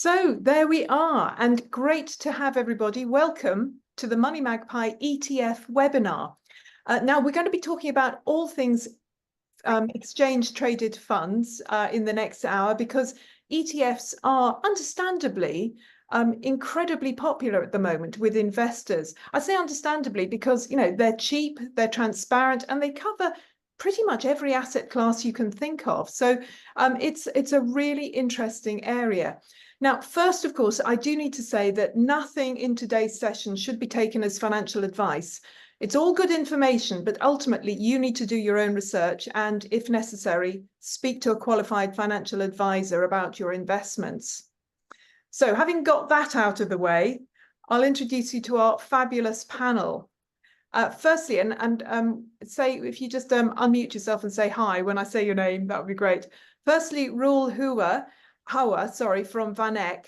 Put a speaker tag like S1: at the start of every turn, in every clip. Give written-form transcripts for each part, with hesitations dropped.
S1: So there we are, and great to have everybody. Welcome to the MoneyMagpie ETF webinar. Now we're going to be talking about all things exchange traded funds in the next hour, because ETFs are understandably incredibly popular at the moment with investors. I say understandably because, you know, they're cheap, they're transparent, and they cover pretty much every asset class you can think of. So it's a really interesting area. Now, first, of course, I do need to say that nothing in today's session should be taken as financial advice. It's all good information, but ultimately you need to do your own research and, if necessary, speak to a qualified financial advisor about your investments. So having got that out of the way, I'll introduce you to our fabulous panel. Firstly, say, if you just unmute yourself and say hi when I say your name, that would be great. Firstly, Roel Houer, from VanEck.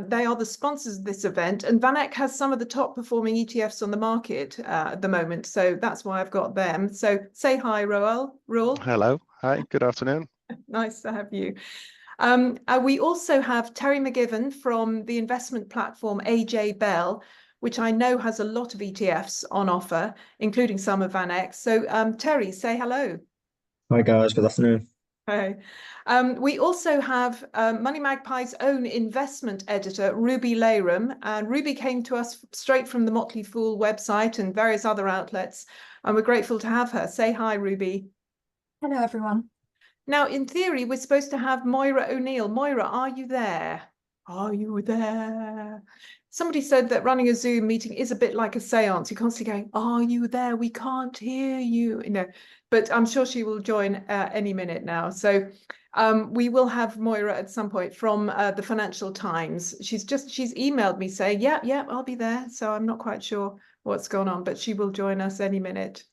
S1: They are the sponsors of this event, and VanEck has some of the top performing ETFs on the market at the moment. So that's why I've got them. So say hi, Roel.
S2: Hello. Hi, good afternoon.
S1: Nice to have you. We also have Terry McGivern from the investment platform AJ Bell, which I know has a lot of ETFs on offer, including some of VanEck. So Terry, say hello.
S3: Hi guys, good afternoon.
S1: Hey. We also have MoneyMagpie's own investment editor, Ruby Layram, and Ruby came to us straight from the Motley Fool website and various other outlets, and we're grateful to have her. Say hi, Ruby.
S4: Hello, everyone.
S1: Now, in theory, we're supposed to have Moira O'Neill. Moira, are you there? Are you there? Somebody said that running a Zoom meeting is a bit like a seance. You're constantly going, are you there? We can't hear you. But I'm sure she will join any minute now. So we will have Moira at some point from the Financial Times. She's emailed me saying, yeah, I'll be there. So I'm not quite sure what's going on, but she will join us any minute.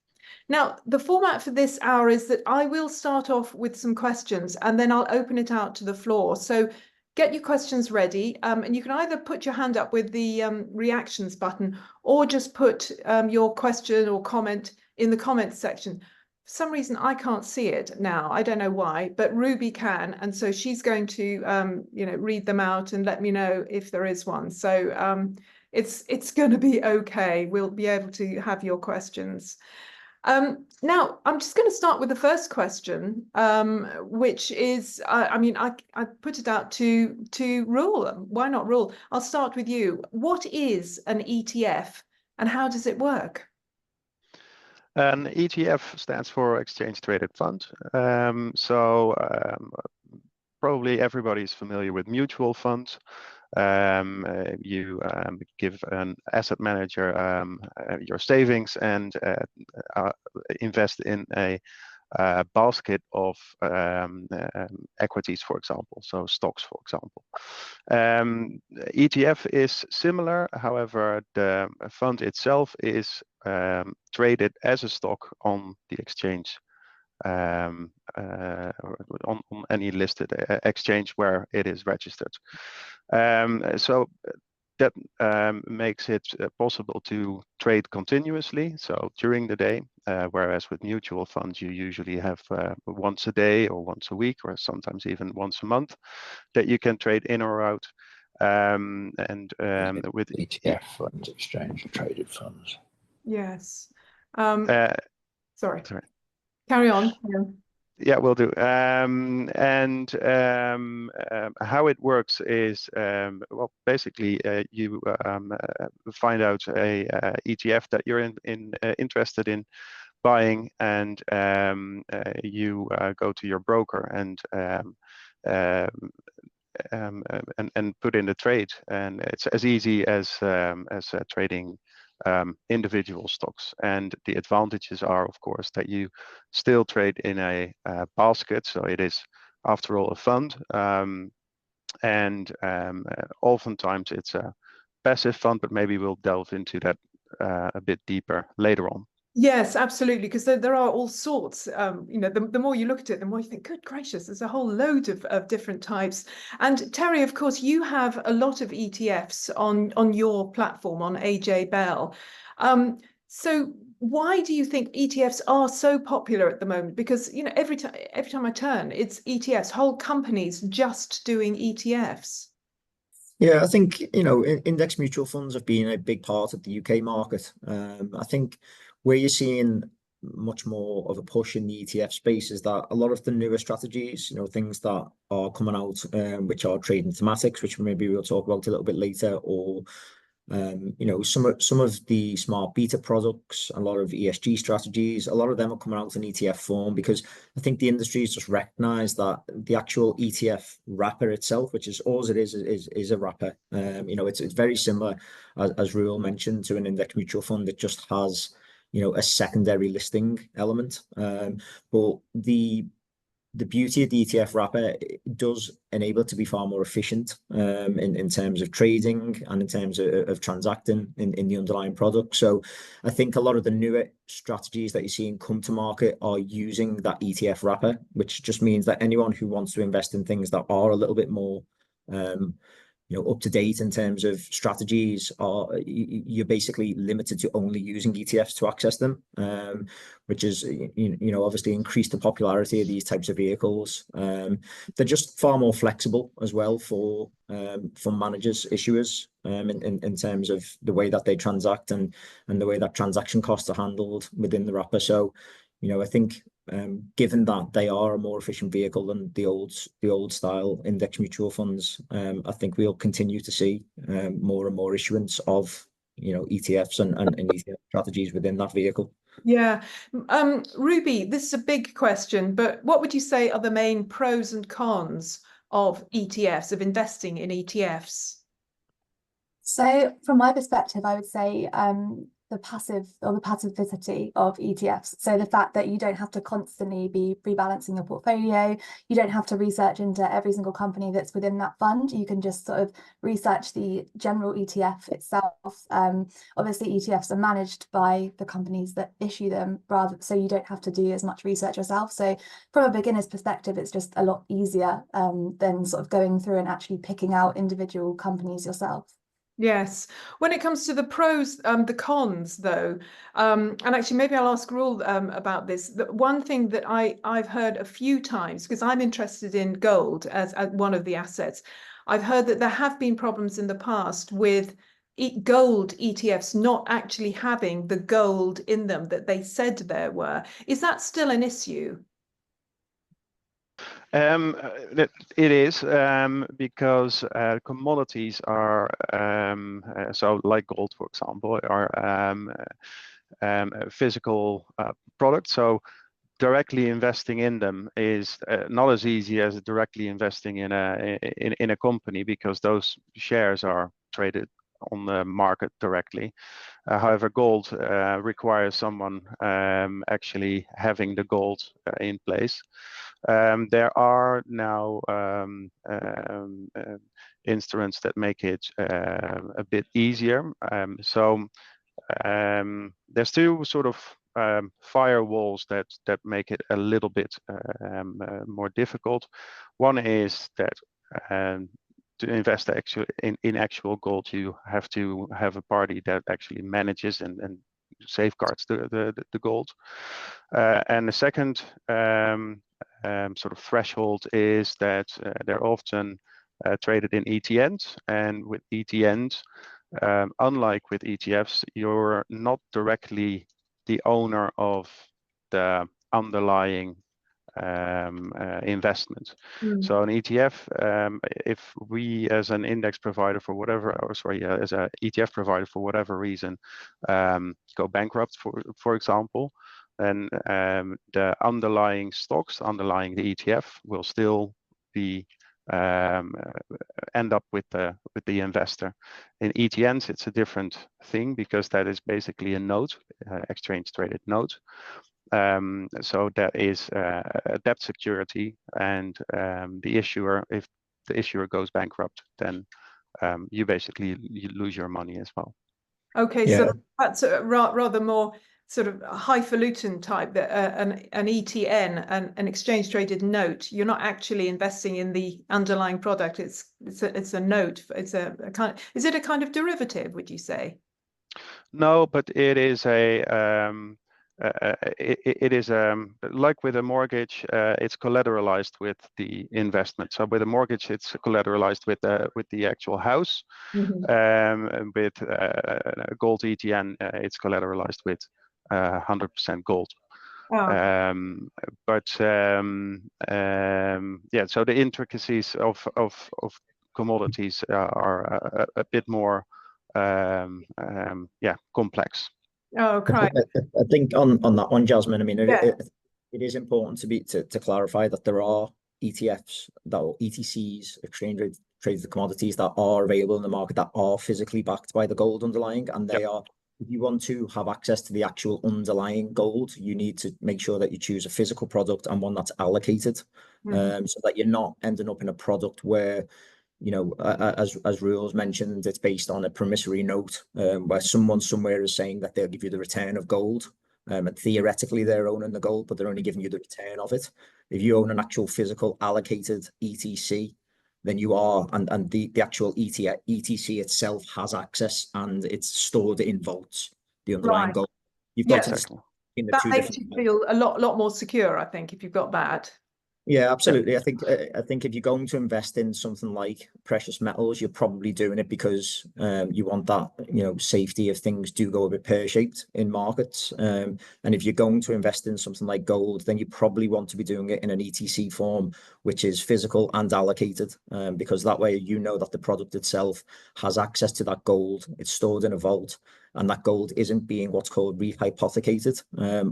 S1: Now, the format for this hour is that I will start off with some questions and then I'll open it out to the floor. So get your questions ready, and you can either put your hand up with the reactions button or just put your question or comment in the comments section. For some reason, I can't see it now. I don't know why, but Ruby can. And so she's going to, read them out and let me know if there is one. So it's going to be okay. We'll be able to have your questions. Now, I'm just going to start with the first question, which is, I put it out to Roel. Why not Roel? I'll start with you. What is an ETF and how does it work?
S2: An ETF stands for Exchange Traded Fund. Probably everybody's familiar with mutual funds. You give an asset manager your savings and invest in a basket of equities, for example, so stocks, for example. ETF is similar, however, the fund itself is traded as a stock on the exchange, on any listed exchange where it is registered. So that makes it possible to trade continuously, so during the day, whereas with mutual funds you usually have once a day or once a week or sometimes even once a month that you can trade in or out. With
S3: ETF funds, exchange traded funds.
S1: Yes. Sorry. Carry on.
S2: Yeah, will do. How it works is, well, basically you find out a ETF that you're interested in buying, and you go to your broker and put in the trade, and it's as easy as trading individual stocks. And the advantages are, of course, that you still trade in a basket, so it is, after all, a fund, and oftentimes it's a passive fund, but maybe we'll delve into that a bit deeper later on.
S1: Yes, absolutely, because there are all sorts. The more you look at it, the more you think, good gracious, there's a whole load of different types. And Terry, of course, you have a lot of ETFs on your platform, on AJ Bell. So why do you think ETFs are so popular at the moment? Because every time I turn, it's ETFs, whole companies just doing ETFs.
S3: Yeah, I think, index mutual funds have been a big part of the UK market. I think where you're seeing much more of a push in the ETF space is that a lot of the newer strategies, things that are coming out, which are trading thematics, which maybe we'll talk about a little bit later, or some of the smart beta products, a lot of ESG strategies, a lot of them are coming out in ETF form because I think the industry has just recognized that the actual ETF wrapper itself, which is all it is a wrapper. It's very similar, as Roel mentioned, to an index mutual fund. It just has, a secondary listing element. But the beauty of the ETF wrapper does enable it to be far more efficient in terms of trading and in terms of transacting in the underlying product. So I think a lot of the newer strategies that you're seeing come to market are using that ETF wrapper, which just means that anyone who wants to invest in things that are a little bit more up to date in terms of strategies, you're basically limited to only using ETFs to access them, which is obviously increased the popularity of these types of vehicles. They're just far more flexible as well for managers, issuers, in terms of the way that they transact and the way that transaction costs are handled within the wrapper. So I think given that they are a more efficient vehicle than the old style index mutual funds, I think we'll continue to see more and more issuance of ETFs and ETF strategies within that vehicle.
S1: Yeah. Ruby, this is a big question, but what would you say are the main pros and cons of ETFs, of investing in ETFs?
S4: So from my perspective, I would say the passivity of ETFs. So the fact that you don't have to constantly be rebalancing your portfolio, you don't have to research into every single company that's within that fund. You can just sort of research the general ETF itself. Obviously, ETFs are managed by the companies that issue them, so you don't have to do as much research yourself. So from a beginner's perspective, it's just a lot easier than sort of going through and actually picking out individual companies yourself.
S1: Yes. When it comes to the pros, the cons, though, and actually maybe I'll ask Roel about this. The one thing that I've heard a few times, because I'm interested in gold as one of the assets, I've heard that there have been problems in the past with gold ETFs not actually having the gold in them that they said there were. Is that still an issue?
S2: It is because commodities are so like gold, for example, are physical products. So directly investing in them is not as easy as directly investing in a company because those shares are traded on the market directly. However, gold requires someone actually having the gold in place. There are now instruments that make it a bit easier. So there's two sort of firewalls that make it a little bit more difficult. One is that to invest actually in actual gold, you have to have a party that actually manages and safeguards the gold. And the second sort of threshold is that they're often traded in ETNs, and with ETNs, unlike with ETFs, you're not directly the owner of the underlying investment. So an ETF, if we as an index provider for whatever, or sorry, as an ETF provider for whatever reason, go bankrupt, for example, then the underlying stocks underlying the ETF will still be end up with the investor. In ETNs, it's a different thing because that is basically a note, exchange traded note. So that is a debt security, and the issuer, if the issuer goes bankrupt, then you basically lose your money as well.
S1: Okay,
S3: Yeah.
S1: so that's a rather more sort of highfalutin type, that an ETN, an exchange traded note. You're not actually investing in the underlying product. It's a note. It's a kind of, is it a kind of derivative, would you say?
S2: No, but it is it is like with a mortgage, it's collateralized with the investment. So with a mortgage, it's collateralized with the actual house. And with gold ETN, it's collateralized with 100% gold.
S1: Oh,
S2: Yeah, so the intricacies of commodities are a bit more yeah, complex.
S1: oh, cry.
S3: I think on that one, Jasmine, I mean,
S1: Yeah.
S3: it is important to clarify that there are ETFs, or ETCs, exchange traded commodities, that are available in the market that are physically backed by the gold underlying, and they are. If you want to have access to the actual underlying gold, you need to make sure that you choose a physical product and one that's allocated, so that you're not ending up in a product where, you know, as Roel's mentioned, it's based on a promissory note, where someone somewhere is saying that they'll give you the return of gold, and theoretically they're owning the gold, but they're only giving you the return of it. If you own an actual physical allocated ETC, then you are, and the actual ETC itself has access, and it's stored in vaults, the underlying
S1: Right.
S3: gold. You've got
S1: Yes.
S3: to in the
S1: That
S3: two
S1: makes
S3: different.
S1: you feel a lot more secure, I think, if you've got that.
S3: Yeah, absolutely. I think if you're going to invest in something like precious metals, you're probably doing it because you want that, you know, safety if things do go a bit pear-shaped in markets. And if you're going to invest in something like gold, then you probably want to be doing it in an ETC form, which is physical and allocated, because that way you know that the product itself has access to that gold. It's stored in a vault, and that gold isn't being what's called rehypothecated,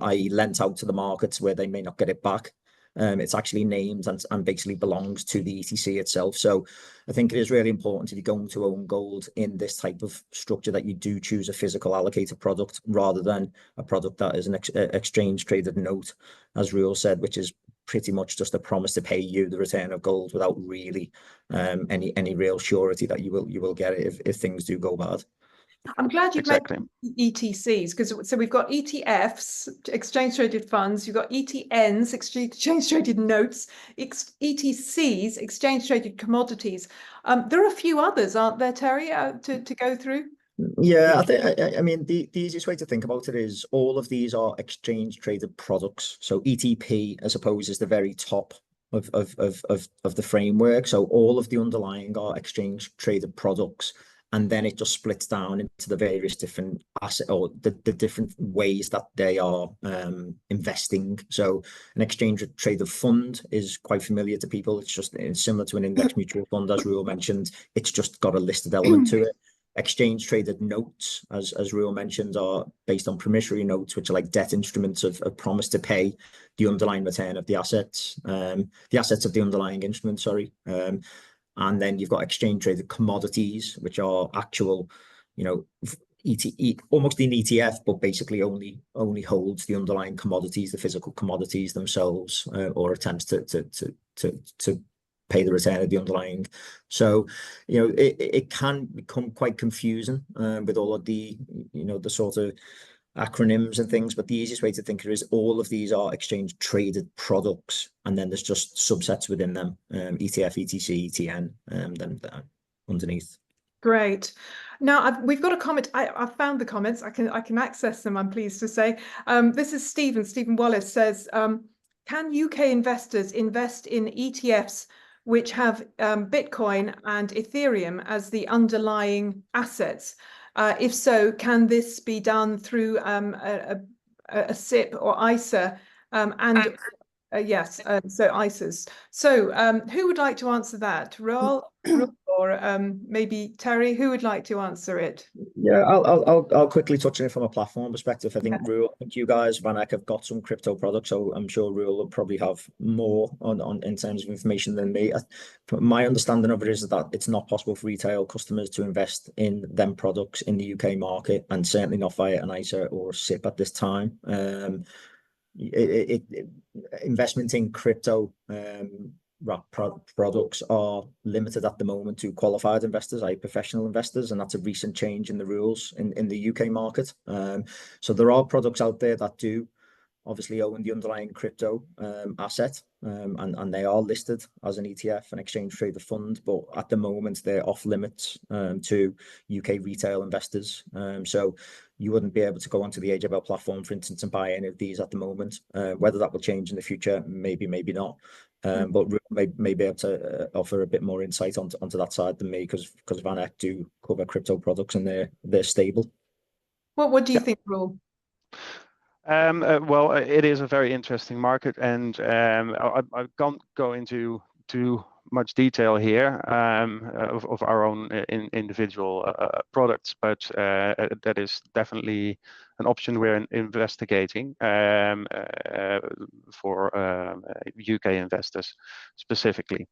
S3: i.e. lent out to the markets where they may not get it back. It's actually named and basically belongs to the ETC itself. So I think it is really important, if you're going to own gold in this type of structure, that you do choose a physical allocated product rather than a product that is an exchange traded note, as Roel said, which is pretty much just a promise to pay you the return of gold without really any real surety that you will get it if things do go bad.
S1: I'm glad you've
S2: Exactly.
S1: mentioned ETCs, because so we've got ETFs, exchange traded funds, you've got ETNs, exchange traded notes, ETCs, exchange traded commodities. There are a few others, aren't there, Terry, to go through?
S3: Yeah, I mean, the easiest way to think about it is all of these are exchange traded products. So ETP, I suppose, is the very top of the framework. So all of the underlying are exchange traded products, and then it just splits down into the various different asset, or the different ways that they are investing. So an exchange traded fund is quite familiar to people. It's similar to an index mutual fund, as Roel mentioned. It's just got a listed element to it. Exchange traded notes, as Roel mentioned, are based on promissory notes, which are like debt instruments of promise to pay the underlying return of the assets of the underlying instrument, sorry. And then you've got exchange traded commodities, which are actual, you know, almost an ETF, but basically only holds the underlying commodities, the physical commodities themselves, or attempts to pay the return of the underlying. So, you know, it can become quite confusing with all of the, you know, the sort of acronyms and things, but the easiest way to think of it is all of these are exchange traded products, and then there's just subsets within them, ETF, ETC, ETN, then underneath.
S1: Great. Now we've got a comment. I found the comments. I can access them, I'm pleased to say. This is Stephen Wallace says, can UK investors invest in ETFs which have Bitcoin and Ethereum as the underlying assets? If so, can this be done through a SIP or ISA? Yes, so ISAs. So who would like to answer that? Roel or maybe Terry? Who would like to answer it?
S3: Yeah, I'll quickly touch on it from a platform perspective. I think Roel, I think you guys, VanEck, have got some crypto products, so I'm sure Roel will probably have more on in terms of information than me. My understanding of it is that it's not possible for retail customers to invest in them products in the UK market, and certainly not via an ISA or SIP at this time. Investment in crypto products are limited at the moment to qualified investors, professional investors, and that's a recent change in the rules in the UK market. So there are products out there that do obviously own the underlying crypto asset, and they are listed as an ETF, an exchange traded fund, but at the moment they're off limits to UK retail investors. So you wouldn't be able to go onto the AJBL platform, for instance, and buy any of these at the moment. Whether that will change in the future, maybe not. But may be able to offer a bit more insight onto that side than me, because VanEck do cover crypto products and they're stable.
S1: What do you think, Roel?
S2: Well, it is a very interesting market, and I can't go into too much detail here of our own individual products, but that is definitely an option we're investigating for UK investors specifically.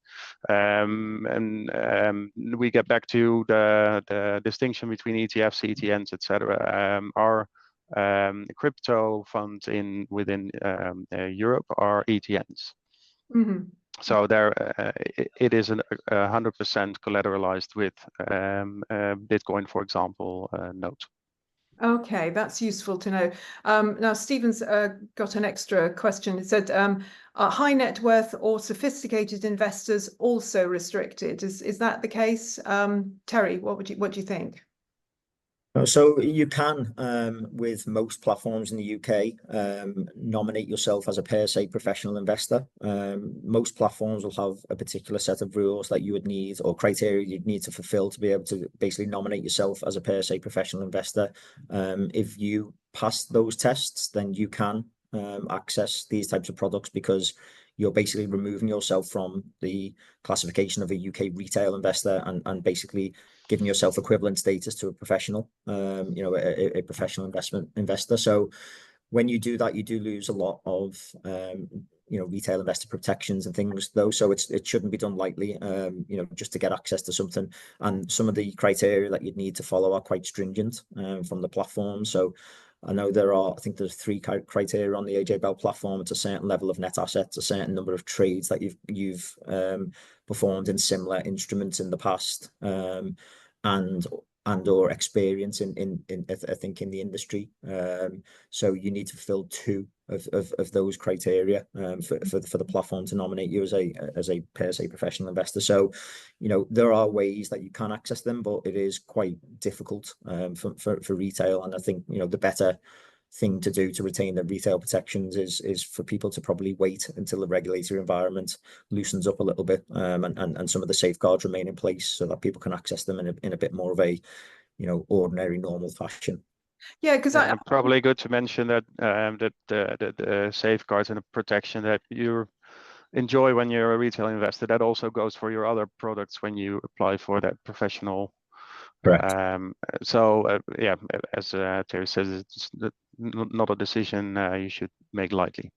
S2: And we get back to the distinction between ETFs, ETNs, etc. Our crypto funds within Europe are ETNs.
S1: Mm-hmm.
S2: So there, it is 100% collateralized with Bitcoin, for example, note.
S1: Okay, that's useful to know. Now, Stephen's got an extra question. It said, are high net worth or sophisticated investors also restricted? Is that the case? Terry, what do you think?
S3: So you can, with most platforms in the UK, nominate yourself as a per se professional investor. Most platforms will have a particular set of rules that you would need, or criteria you'd need to fulfill to be able to basically nominate yourself as a per se professional investor. If you pass those tests, then you can access these types of products, because you're basically removing yourself from the classification of a UK retail investor and basically giving yourself equivalent status to a professional, a professional investor. So when you do that, you do lose a lot of, retail investor protections and things, though. So it shouldn't be done lightly, just to get access to something. And some of the criteria that you'd need to follow are quite stringent from the platform. So I know I think there's 3 criteria on the AJBL platform. It's a certain level of net assets, a certain number of trades that you've performed in similar instruments in the past, and or experience in I think in the industry. So you need to fulfill 2 of those criteria for the platform to nominate you as a per se professional investor. So there are ways that you can access them, but it is quite difficult for retail. And I think the better thing to do to retain the retail protections is for people to probably wait until the regulatory environment loosens up a little bit, and some of the safeguards remain in place, so that people can access them in a bit more of a ordinary, normal fashion.
S1: Yeah, because
S2: probably good to mention that the safeguards and the protection that you enjoy when you're a retail investor, that also goes for your other products when you apply for that professional.
S3: Correct.
S2: Yeah, as Terry says, it's not a decision you should make lightly.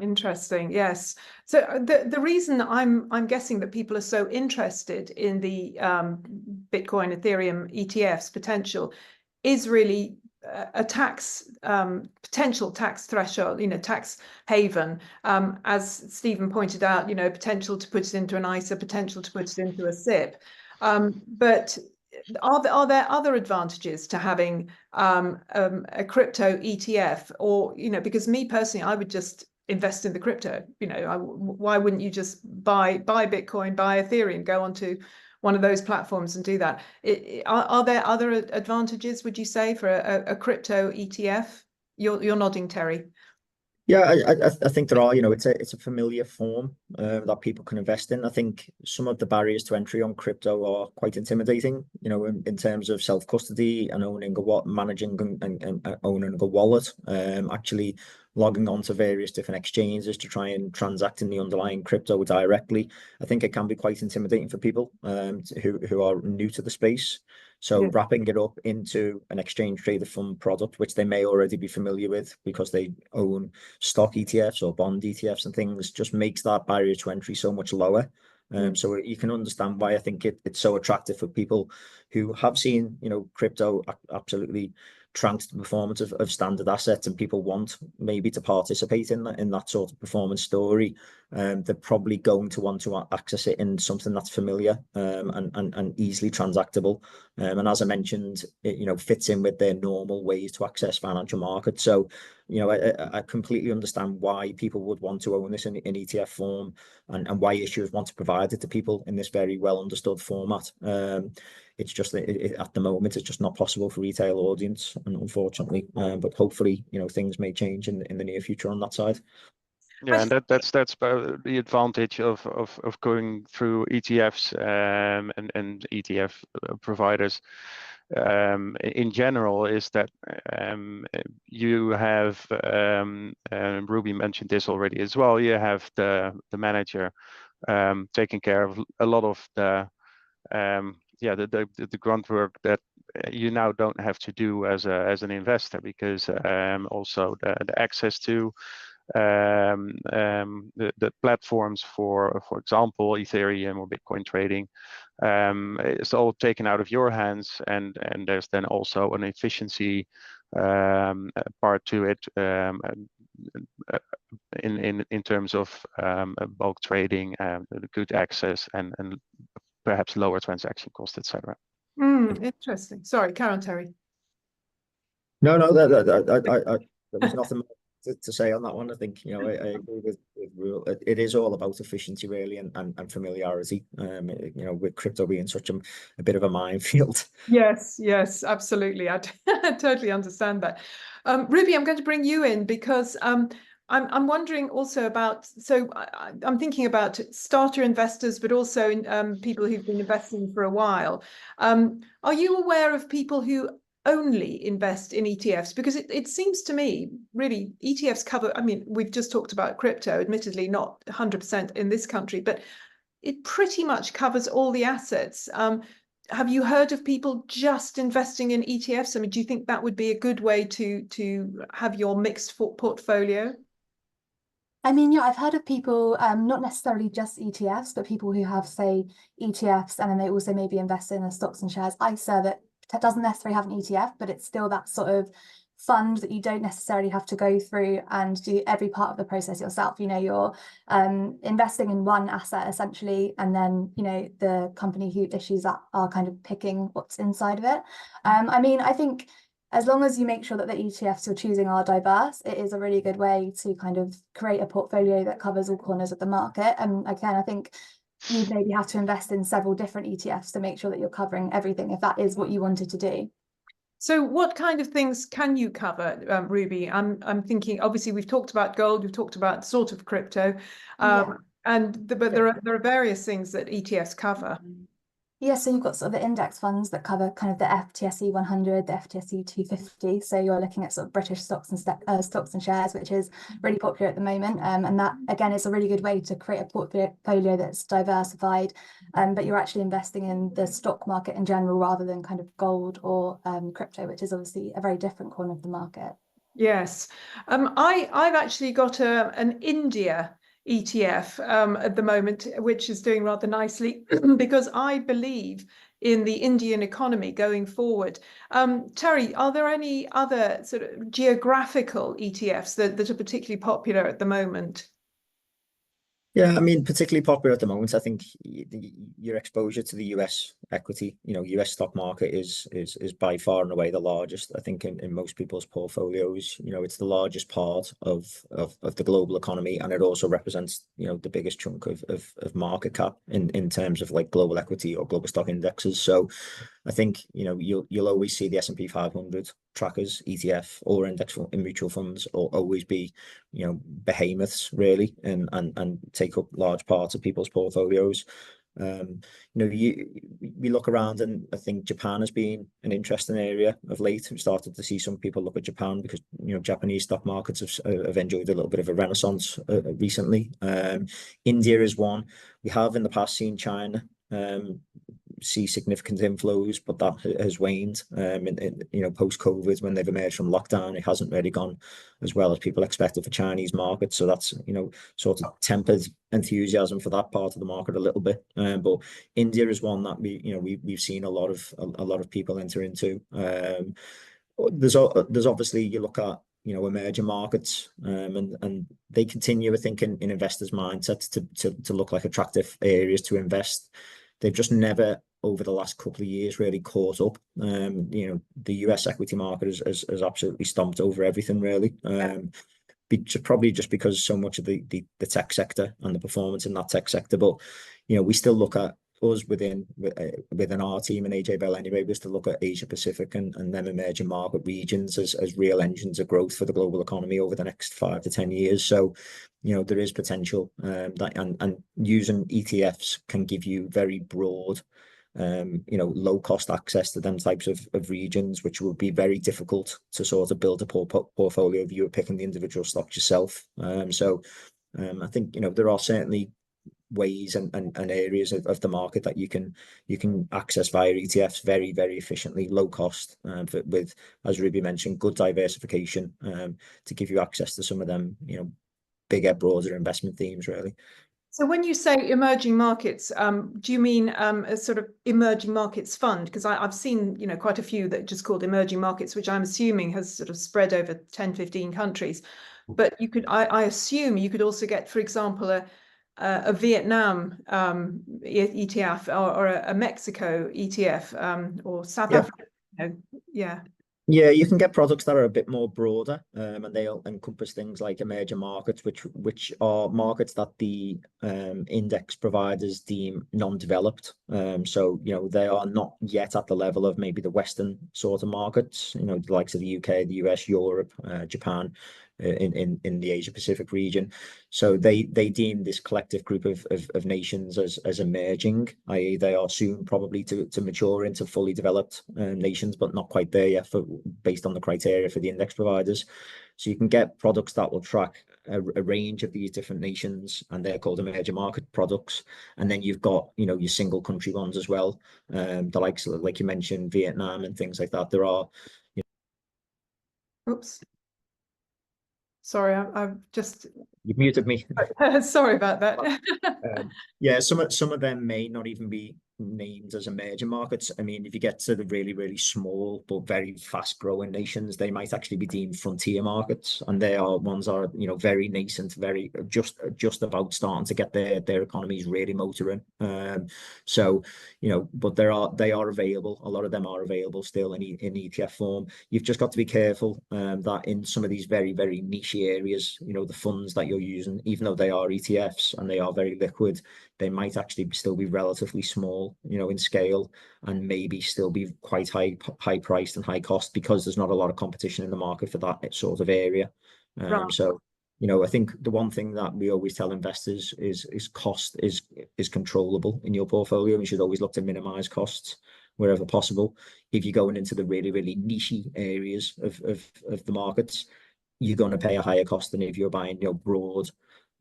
S1: Interesting. Yes. So the reason I'm guessing that people are so interested in the Bitcoin, Ethereum ETFs potential is really a potential tax threshold, tax haven. As Stephen pointed out, potential to put it into an ISA, potential to put it into a SIP. But are there other advantages to having a crypto ETF, or because me personally, I would just invest in the crypto. Why wouldn't you just buy Bitcoin, buy Ethereum, go onto one of those platforms and do that? Are there other advantages, would you say, for a crypto ETF? You're nodding, Terry.
S3: Yeah, I think there are. It's a familiar form that people can invest in. I think some of the barriers to entry on crypto are quite intimidating. In terms of self-custody and owning managing and owning a wallet, actually logging on to various different exchanges to try and transact in the underlying crypto directly. I think it can be quite intimidating for people who are new to the space. So wrapping it up into an exchange traded fund product, which they may already be familiar with because they own stock ETFs or bond ETFs and things, just makes that barrier to entry so much lower. So you can understand why I think it's so attractive for people who have seen, crypto absolutely tranks the performance of standard assets, and people want maybe to participate in that sort of performance story, they're probably going to want to access it in something that's familiar, and easily transactable. And as I mentioned, it fits in with their normal ways to access financial markets. So, I completely understand why people would want to own this in ETF form, and why issuers want to provide it to people in this very well understood format. It's just at the moment it's just not possible for retail audience, and unfortunately, but hopefully, things may change in the near future on that side.
S2: Yeah, and that's the advantage of going through ETFs, and ETF providers in general, is that you have, Ruby mentioned this already as well, you have the manager taking care of a lot of the groundwork that you now don't have to do as an investor, because also the access to the platforms for example Ethereum or Bitcoin trading, it's all taken out of your hands, and there's then also an efficiency part to it, in terms of bulk trading, good access, and perhaps lower transaction costs, etc.
S1: Interesting. Sorry, Karen, Terry.
S3: No, there was nothing to say on that one. I think, I agree with Roel. It is all about efficiency, really, and familiarity. With crypto being such a bit of a minefield.
S1: Yes, absolutely. I totally understand that. Ruby, I'm going to bring you in because I'm wondering also about, so I'm thinking about starter investors, but also people who've been investing for a while. Are you aware of people who only invest in ETFs? Because it seems to me, really, ETFs cover, I mean, we've just talked about crypto, admittedly not 100% in this country, but it pretty much covers all the assets. Have you heard of people just investing in ETFs? I mean, do you think that would be a good way to have your mixed portfolio?
S4: I mean, yeah, I've heard of people, not necessarily just ETFs, but people who have, say, ETFs, and then they also maybe invest in a stocks and shares ISA that doesn't necessarily have an ETF, but it's still that sort of fund that you don't necessarily have to go through and do every part of the process yourself. You're investing in one asset essentially, and then the company who issues that are kind of picking what's inside of it. I mean, I think as long as you make sure that the ETFs you're choosing are diverse, it is a really good way to kind of create a portfolio that covers all corners of the market. And again, I think you maybe have to invest in several different ETFs to make sure that you're covering everything, if that is what you wanted to do.
S1: So what kind of things can you cover, Ruby? I'm thinking, obviously we've talked about gold, we've talked about sort of crypto, but there are various things that ETFs cover.
S4: Yeah, so you've got sort of the index funds that cover kind of the FTSE 100, the FTSE 250. So you're looking at sort of British stocks and shares, which is really popular at the moment. And that, again, is a really good way to create a portfolio that's diversified, but you're actually investing in the stock market in general rather than kind of gold or crypto, which is obviously a very different corner of the market.
S1: Yes. I've actually got an India ETF at the moment, which is doing rather nicely because I believe in the Indian economy going forward. Terry, are there any other sort of geographical ETFs that are particularly popular at the moment?
S3: Yeah, I mean, particularly popular at the moment. I think your exposure to the US equity, US stock market is by far and away the largest. I think in most people's portfolios, it's the largest part of the global economy, and it also represents, the biggest chunk of market cap in terms of like global equity or global stock indexes. So I think, you'll always see the S&P 500 trackers, ETF or index in mutual funds, or always be, behemoths really, and take up large parts of people's portfolios. We look around, and I think Japan has been an interesting area of late. We've started to see some people look at Japan because, Japanese stock markets have enjoyed a little bit of a renaissance recently. India is one. We have in the past seen China see significant inflows, but that has waned. Post-COVID, when they've emerged from lockdown, it hasn't really gone as well as people expected for Chinese markets. So that's sort of tempered enthusiasm for that part of the market a little bit. But India is one that we've seen a lot of people enter into. there's obviously, you look at, you know, emerging markets, and they continue, I think, in investors' mindsets to look like attractive areas to invest. They've just never, over the last couple of years, really caught up. You know, the US equity market has absolutely stomped over everything, really. Probably just because so much of the tech sector and the performance in that tech sector. But, you know, we still look at us within our team and AJ Bell anyway, was to look at Asia Pacific and them emerging market regions as real engines of growth for the global economy over the next 5 to 10 years. So, you know, there is potential, that and using ETFs can give you very broad, you know, low cost access to them types of regions, which would be very difficult to sort of build a portfolio if you were picking the individual stocks yourself. I think, you know, there are certainly ways and areas of the market that you can access via ETFs very, very efficiently, low cost, with, as Ruby mentioned, good diversification, to give you access to some of them, you know, bigger, broader investment themes, really.
S1: So when you say emerging markets, do you mean a sort of emerging markets fund? Because I've seen, you know, quite a few that just called emerging markets, which I'm assuming has sort of spread over 10, 15 countries. But you could, I assume you could also get, for example, a Vietnam ETF or a Mexico ETF, or South Africa. You know, yeah.
S3: Yeah, you can get products that are a bit more broader, and they'll encompass things like emerging markets, which are markets that the index providers deem non-developed. So, you know, they are not yet at the level of maybe the Western sort of markets, you know, the likes of the UK, the US, Europe, Japan, in the Asia Pacific region. So they deem this collective group of nations as emerging, i.e. they are soon probably to mature into fully developed nations, but not quite there yet based on the criteria for the index providers. So you can get products that will track a range of these different nations, and they're called emerging market products. And then you've got, you know, your single country ones as well, the likes of, like you mentioned, Vietnam and things like that. There are, you know...
S1: Oops. Sorry, I've just...
S3: You've muted me.
S1: Sorry about that.
S3: Yeah, some of them may not even be named as emerging markets. I mean, if you get to the really, really small but very fast growing nations, they might actually be deemed frontier markets, and they are ones are, you know, very nascent, very just about starting to get their economies really motoring. So, you know, but they are available. A lot of them are available still in ETF form. You've just got to be careful, that in some of these very, very niche areas, you know, the funds that you're using, even though they are ETFs and they are very liquid, they might actually still be relatively small, you know, in scale, and maybe still be quite high priced and high cost, because there's not a lot of competition in the market for that sort of area.
S1: Right.
S3: So, you know, I think the one thing that we always tell investors is cost is controllable in your portfolio. You should always look to minimize costs wherever possible. If you're going into the really, really niche areas of the markets, you're going to pay a higher cost than if you're buying, you know, broad,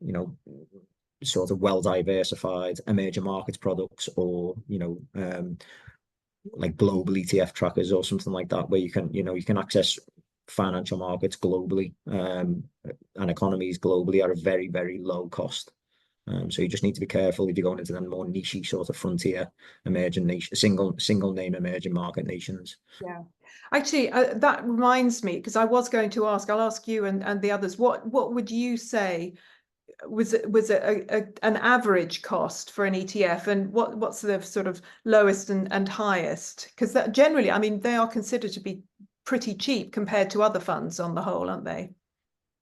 S3: you know, sort of well diversified emerging markets products, or, you know, like global ETF trackers or something like that, where you can access financial markets globally, and economies globally at a very, very low cost. So you just need to be careful if you're going into the more niche sort of frontier emerging nation, single name emerging market nations.
S1: Yeah, actually, that reminds me, because I was going to ask, I'll ask you and the others, what would you say was an average cost for an ETF, and what's the sort of lowest and highest? Because that generally, I mean, they are considered to be pretty cheap compared to other funds on the whole, aren't they?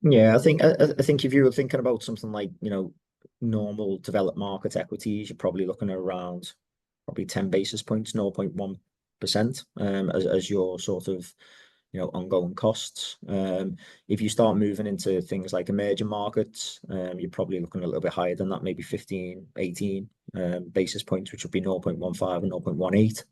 S3: Yeah, I think if you were thinking about something like, you know, normal developed market equities, you're probably looking at around probably 10 basis points, 0.1%, as your sort of, you know, ongoing costs. If you start moving into things like emerging markets, you're probably looking a little bit higher than that, maybe 15, 18 basis points, which would be 0.15 and 0.18.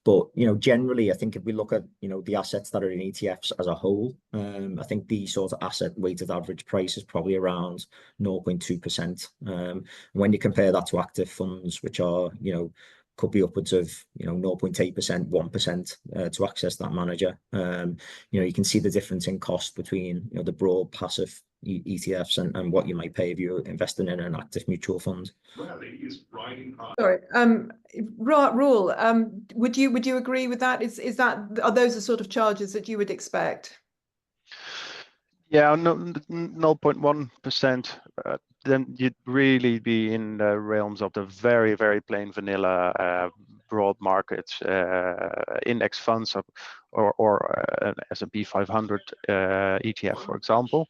S3: But, you know, generally, I think if we look at, you know, the assets that are in ETFs as a whole, I think the sort of asset weighted average price is probably around 0.2%. When you compare that to active funds, which are, you know, could be upwards of 0.8%, 1% to access that manager. You can see the difference in cost between the broad passive ETFs and what you might pay if you're investing in an active mutual fund.
S1: Sorry, Roel, would you agree with that? Are those the sort of charges that you would expect?
S2: Yeah, no, 0.1%. Then you'd really be in the realms of the very, very plain vanilla broad market index funds or an S&P 500 ETF, for example.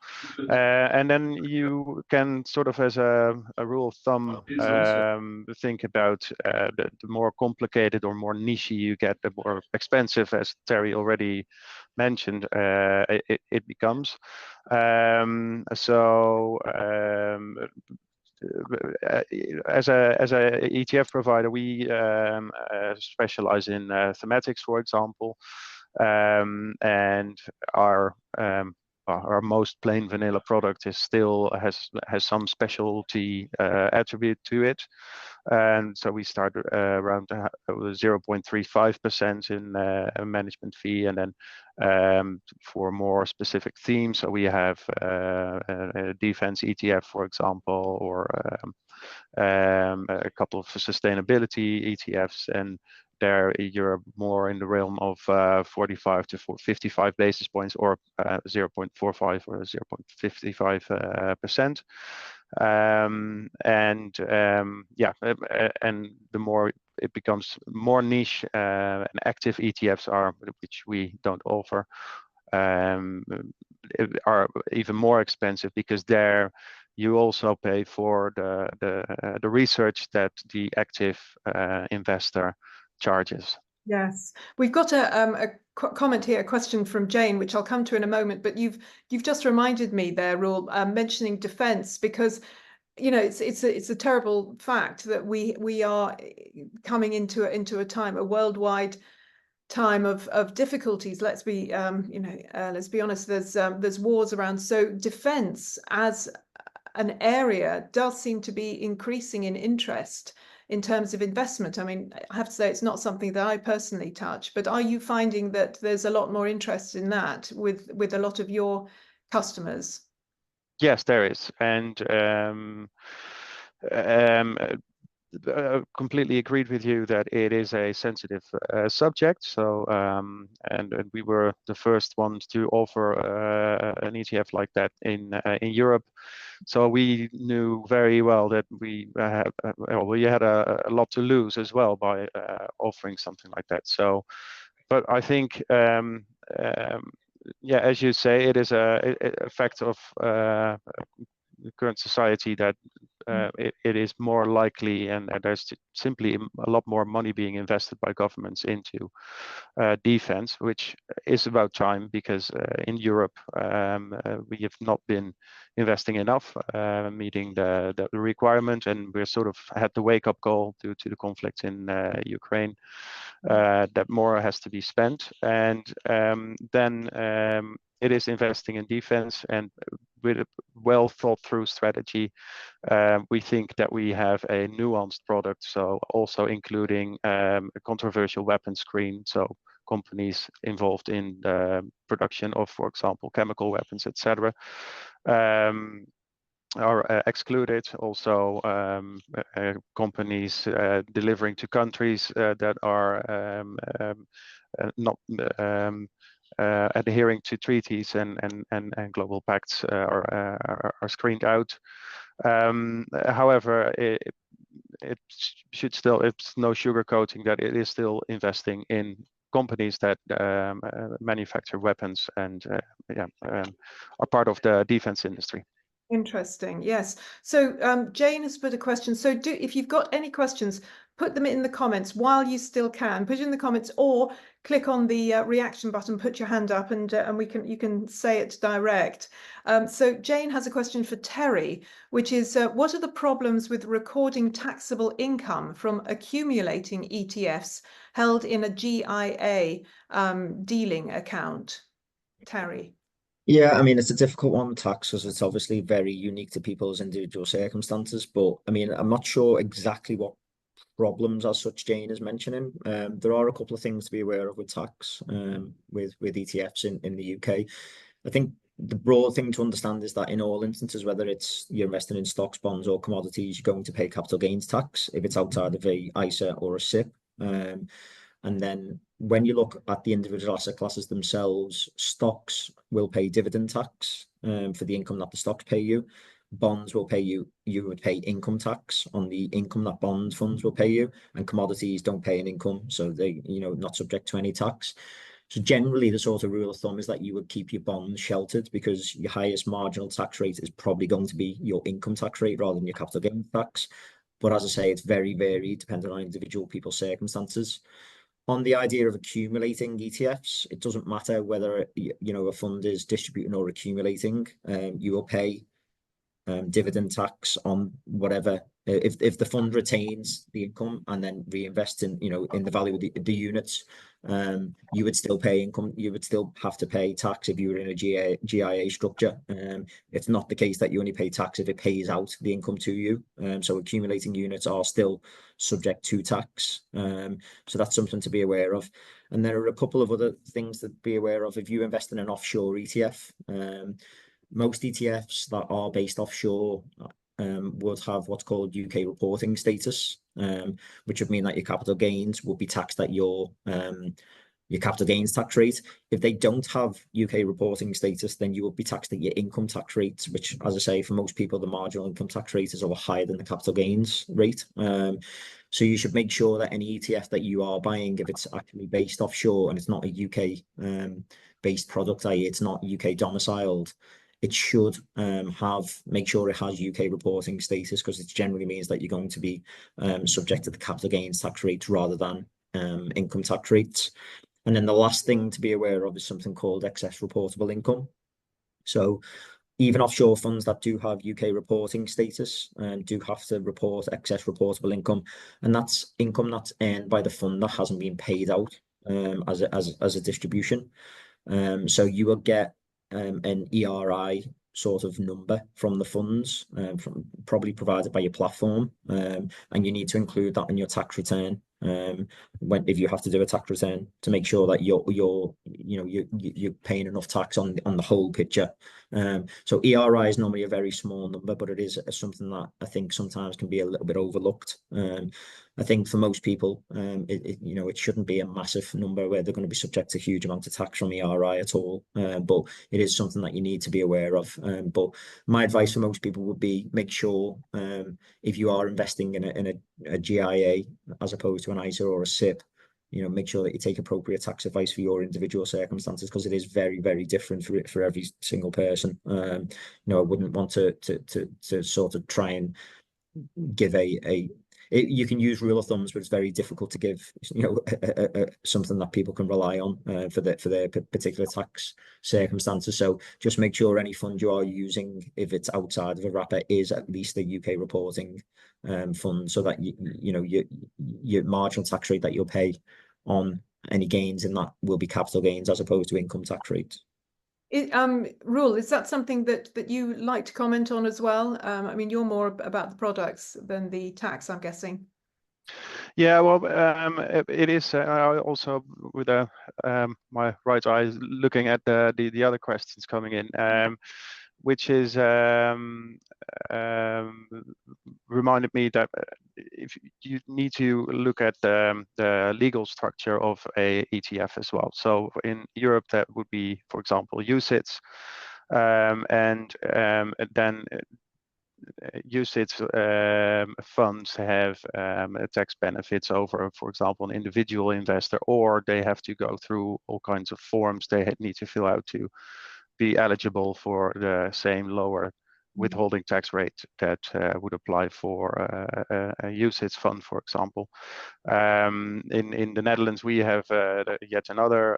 S2: And then you can sort of, as a rule of thumb, think about the more complicated or more niche you get, the more expensive, as Terry already mentioned, it becomes. As a ETF provider, we specialize in thematics, for example, and our most plain vanilla product is still has some specialty attribute to it, and so we start around 0.35% in a management fee, and then for more specific themes, so we have a defense ETF, for example, or a couple of sustainability ETFs, and there you're more in the realm of 45 to 55 basis points, or 0.45 or 0.55%. And the more it becomes more niche, and active ETFs which we don't offer, are even more expensive, because there you also pay for the research that the active investor charges.
S1: Yes, we've got a comment here, a question from Jane, which I'll come to in a moment. But you've just reminded me there, Roel, mentioning defence, because it's a terrible fact that we are coming into a time, a worldwide time of difficulties. Let's be honest. There's wars around, so defence as an area does seem to be increasing in interest in terms of investment. I mean, I have to say it's not something that I personally touch, but are you finding that there's a lot more interest in that with a lot of your customers?
S2: Yes, there is, and completely agreed with you that it is a sensitive subject. So, and we were the first ones to offer an ETF like that in Europe. So we knew very well that we had a lot to lose as well by offering something like that. So, but I think, yeah, as you say, it is a fact of the current society that it is more likely, and there's simply a lot more money being invested by governments into defense, which is about time, because in Europe we have not been investing enough, meeting the requirement, and we're sort of had the wake-up call due to the conflict in Ukraine, that more has to be spent, and then it is investing in defense, and with a well thought through strategy, we think that we have a nuanced product, so also including a controversial weapon screen, so companies involved in the production of, for example, chemical weapons, etc., are excluded. Also, companies delivering to countries that are not adhering to treaties and global pacts are screened out. However, it should still, it's no sugarcoating that it is still investing in companies that manufacture weapons and are part of the defense industry.
S1: Interesting. Yes. So Jane has put a question. So if you've got any questions, put them in the comments while you still can. Put it in the comments, or click on the reaction button, put your hand up, and you can say it direct. So Jane has a question for Terry, which is, what are the problems with recording taxable income from accumulating ETFs held in a GIA dealing account? Terry.
S3: Yeah, I mean, it's a difficult one, tax, because it's obviously very unique to people's individual circumstances. But I mean, I'm not sure exactly what problems as such Jane is mentioning. There are a couple of things to be aware of with tax with ETFs in the UK. I think the broad thing to understand is that in all instances, whether it's you're investing in stocks, bonds, or commodities, you're going to pay capital gains tax if it's outside of a ISA or a SIP. And then when you look at the individual asset classes themselves, stocks will pay dividend tax for the income that the stocks pay you. Bonds will pay you, you would pay income tax on the income that bond funds will pay you, and commodities don't pay an income, so they, not subject to any tax. So generally, the sort of rule of thumb is that you would keep your bonds sheltered because your highest marginal tax rate is probably going to be your income tax rate rather than your capital gains tax. But as I say, it's very varied depending on individual people's circumstances. On the idea of accumulating ETFs, it doesn't matter whether a fund is distributing or accumulating. You will pay dividend tax on whatever. If the fund retains the income and then reinvests in the value of the units, you would still pay income. You would still have to pay tax if you were in a GIA structure. It's not the case that you only pay tax if it pays out the income to you. So accumulating units are still subject to tax. So that's something to be aware of. And there are a couple of other things to be aware of. If you invest in an offshore ETF, most ETFs that are based offshore would have what's called UK reporting status, which would mean that your capital gains will be taxed at your capital gains tax rate. If they don't have UK reporting status, then you will be taxed at your income tax rate, which, as I say, for most people, the marginal income tax rate is a lot higher than the capital gains rate. So you should make sure that any ETF that you are buying, if it's actually based offshore and it's not a UK based product, i.e. it's not UK domiciled, it should make sure it has UK reporting status, because it generally means that you're going to be subject to the capital gains tax rate rather than income tax rates. And then the last thing to be aware of is something called excess reportable income. So even offshore funds that do have UK reporting status do have to report excess reportable income, and that's income that's earned by the fund that hasn't been paid out as a distribution. So you will get an ERI sort of number from the funds, probably provided by your platform, and you need to include that in your tax return if you have to do a tax return, to make sure that you're paying enough tax on the whole picture. So ERI is normally a very small number, but it is something that I think sometimes can be a little bit overlooked. I think for most people, it shouldn't be a massive number where they're going to be subject to a huge amount of tax from ERI at all. But it is something that you need to be aware of. But my advice for most people would be make sure if you are investing in a GIA as opposed to an ISA or a SIP, make sure that you take appropriate tax advice for your individual circumstances, because it is very, very different for every single person. I wouldn't want to sort of try and give you can use rule of thumbs, but it's very difficult to give something that people can rely on for their particular tax circumstances. So just make sure any fund you are using, if it's outside of a wrapper, is at least a UK reporting fund, so that your marginal tax rate that you'll pay on any gains in that will be capital gains as opposed to income tax rates.
S1: Roel, is that something that you like to comment on as well? I mean, you're more about the products than the tax, I'm guessing.
S2: Yeah, well, it is also with my right eye looking at the other questions coming in, which is reminded me that if you need to look at the legal structure of a ETF as well. So in Europe, that would be, for example, UCITS, and then UCITS funds have tax benefits over, for example, an individual investor, or they have to go through all kinds of forms they need to fill out to be eligible for the same lower withholding tax rate that would apply for a UCITS fund, for example. In the Netherlands, we have yet another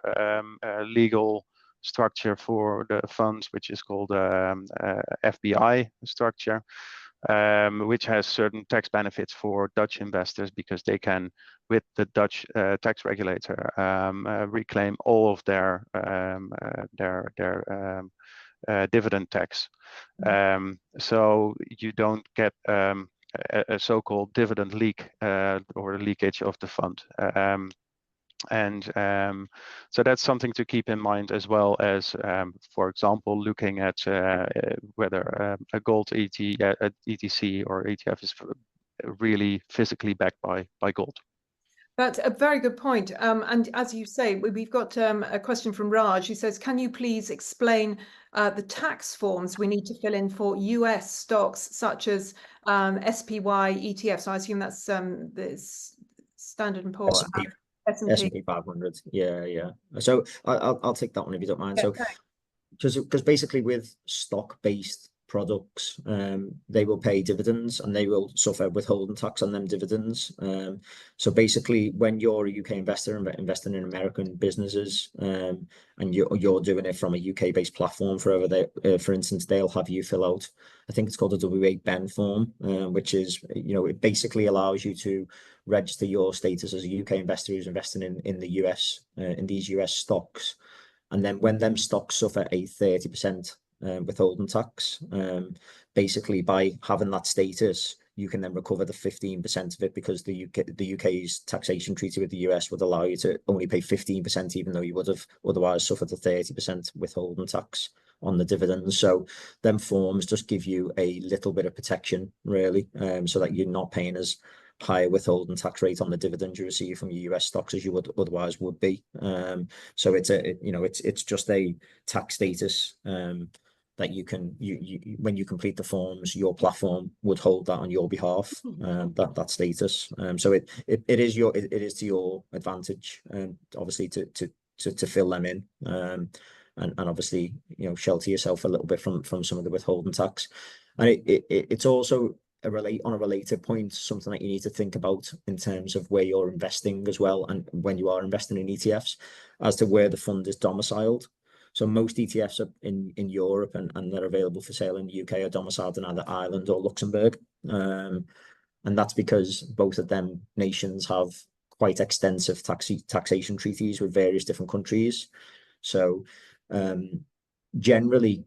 S2: legal structure for the funds, which is called FBI structure, which has certain tax benefits for Dutch investors, because they can, with the Dutch tax regulator, reclaim all of their dividend tax. So you don't get a so-called dividend leak or leakage of the fund. So that's something to keep in mind, as well as, for example, looking at whether a gold ETC or ETF is really physically backed by gold.
S1: That's a very good point. And as you say, we've got a question from Raj, who says, can you please explain the tax forms we need to fill in for US stocks such as SPY ETFs? I assume that's the Standard & Poor's.
S3: S&P 500. Yeah. So I'll take that one if you don't mind.
S1: Yeah,
S3: So because basically with stock-based products, they will pay dividends and they will suffer withholding tax on them dividends. So basically, when you're a UK investor investing in American businesses, and you're doing it from a UK-based platform, for instance, they'll have you fill out, I think it's called a W8BEN form, which is, it basically allows you to register your status as a UK investor who's investing in the US, in these US stocks. And then when them stocks suffer a 30% withholding tax, basically by having that status, you can then recover the 15% of it, because the UK's taxation treaty with the US would allow you to only pay 15%, even though you would have otherwise suffered the 30% withholding tax on the dividends. So them forms just give you a little bit of protection, really, so that you're not paying as higher withholding tax rate on the dividends you receive from your US stocks as you would otherwise would be. So it's just a tax status that you can when you complete the forms, your platform would hold that on your behalf, that status. So it is to your advantage, obviously to fill them in, and obviously shelter yourself a little bit from some of the withholding tax. And it's also on a related point, something that you need to think about in terms of where you're investing as well, and when you are investing in ETFs, as to where the fund is domiciled. So most ETFs are in Europe and they're available for sale in the UK, are domiciled in either Ireland or Luxembourg. And that's because both of them nations have quite extensive taxation treaties with various different countries. So generally,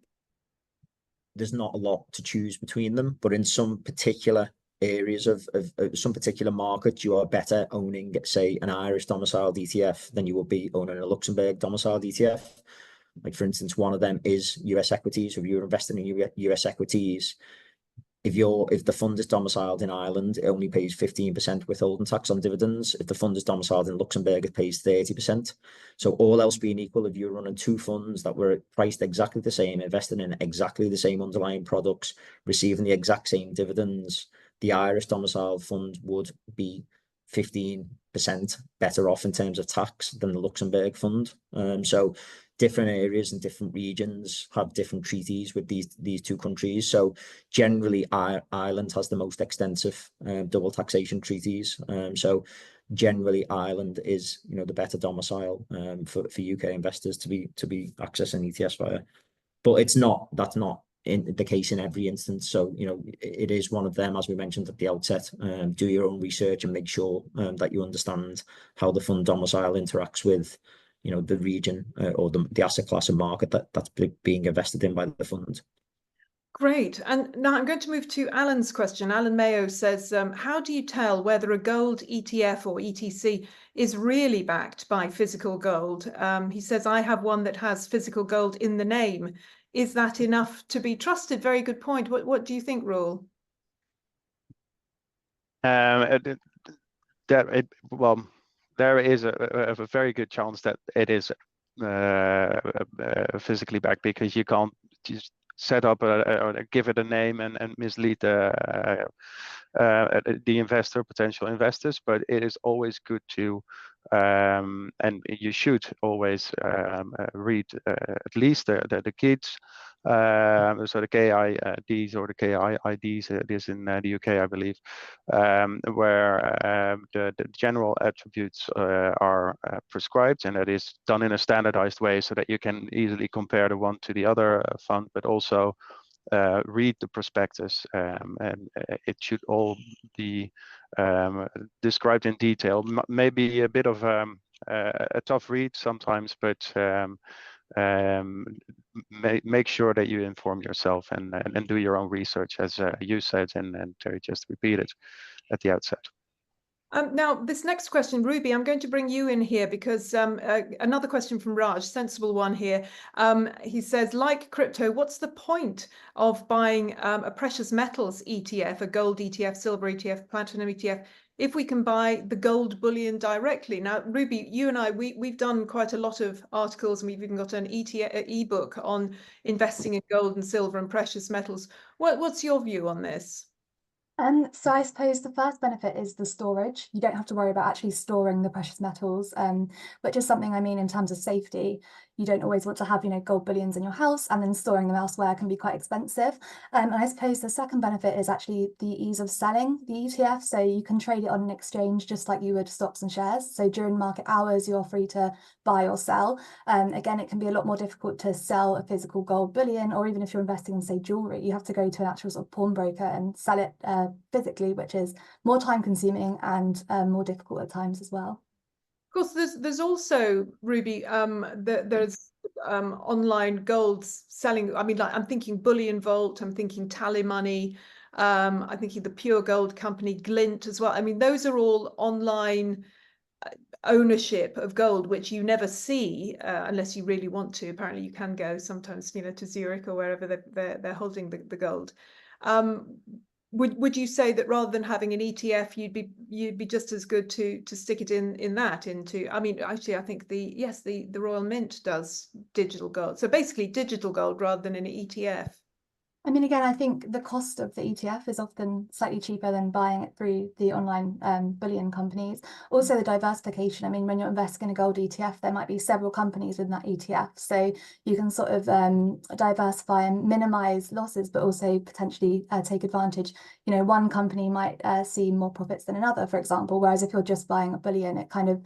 S3: there's not a lot to choose between them, but in some particular areas of some particular markets, you are better owning, say, an Irish domiciled ETF than you will be owning a Luxembourg domiciled ETF. Like, for instance, one of them is US equities. If you're investing in US equities, if the fund is domiciled in Ireland, it only pays 15% withholding tax on dividends. If the fund is domiciled in Luxembourg, it pays 30%. So all else being equal, if you're running two funds that were priced exactly the same, investing in exactly the same underlying products, receiving the exact same dividends, the Irish domiciled fund would be 15% better off in terms of tax than the Luxembourg fund. So different areas and different regions have different treaties with these two countries. So generally, Ireland has the most extensive double taxation treaties. So generally, Ireland is the better domicile for UK investors to be accessing ETFs via. But that's not in the case in every instance. So it is one of them, as we mentioned at the outset. Do your own research and make sure that you understand how the fund domicile interacts with the region or the asset class and market that's being invested in by the fund.
S1: Great. And now I'm going to move to Alan's question. Alan Mayo says, how do you tell whether a gold ETF or ETC is really backed by physical gold? He says, I have one that has physical gold in the name. Is that enough to be trusted? Very good point. What do you think, Roel?
S2: There is a very good chance that it is physically backed, because you can't just set up or give it a name and mislead the potential investors. But it is always good to, and you should always read at least the KIDs. So the KIDs or the KIIDs, it is in the UK, I believe, where the general attributes are prescribed, and that is done in a standardized way so that you can easily compare the one to the other fund, but also read the prospectus, and it should all be described in detail. Maybe a bit of a tough read sometimes, but make sure that you inform yourself and do your own research, as you said, and Terry just repeated at the outset.
S1: Now, this next question, Ruby, I'm going to bring you in here because another question from Raj, sensible one here. He says, like crypto, what's the point of buying a precious metals ETF, a gold ETF, silver ETF, platinum ETF, if we can buy the gold bullion directly? Now, Ruby, you and I, we've done quite a lot of articles, and we've even got an ebook on investing in gold and silver and precious metals. What's your view on this?
S4: So I suppose the first benefit is the storage. You don't have to worry about actually storing the precious metals, but just something I mean in terms of safety. You don't always want to have, gold bullions in your house, and then storing them elsewhere can be quite expensive. And I suppose the second benefit is actually the ease of selling the ETF. So you can trade it on an exchange just like you would stocks and shares. So during market hours, you're free to buy or sell. Again, it can be a lot more difficult to sell a physical gold bullion, or even if you're investing in, say, jewelry, you have to go to an actual sort of pawnbroker and sell it physically, which is more time consuming and more difficult at times as well.
S1: Of course, there's also, Ruby, there's online gold selling. I mean, like, I'm thinking Bullion Vault, I'm thinking Tally Money, I'm thinking the Pure Gold company, Glint as well. I mean, those are all online ownership of gold, which you never see unless you really want to. Apparently, you can go sometimes, to Zurich or wherever they're holding the gold. Would you say that rather than having an ETF, you'd be just as good to stick it into? I mean, actually, I think the Royal Mint does digital gold. So basically, digital gold rather than an ETF.
S4: I mean, again, I think the cost of the ETF is often slightly cheaper than buying it through the online bullion companies. Also, the diversification. I mean, when you're investing in a gold ETF, there might be several companies within that ETF. So you can sort of diversify and minimize losses, but also potentially take advantage. One company might see more profits than another, for example, whereas if you're just buying a bullion, it kind of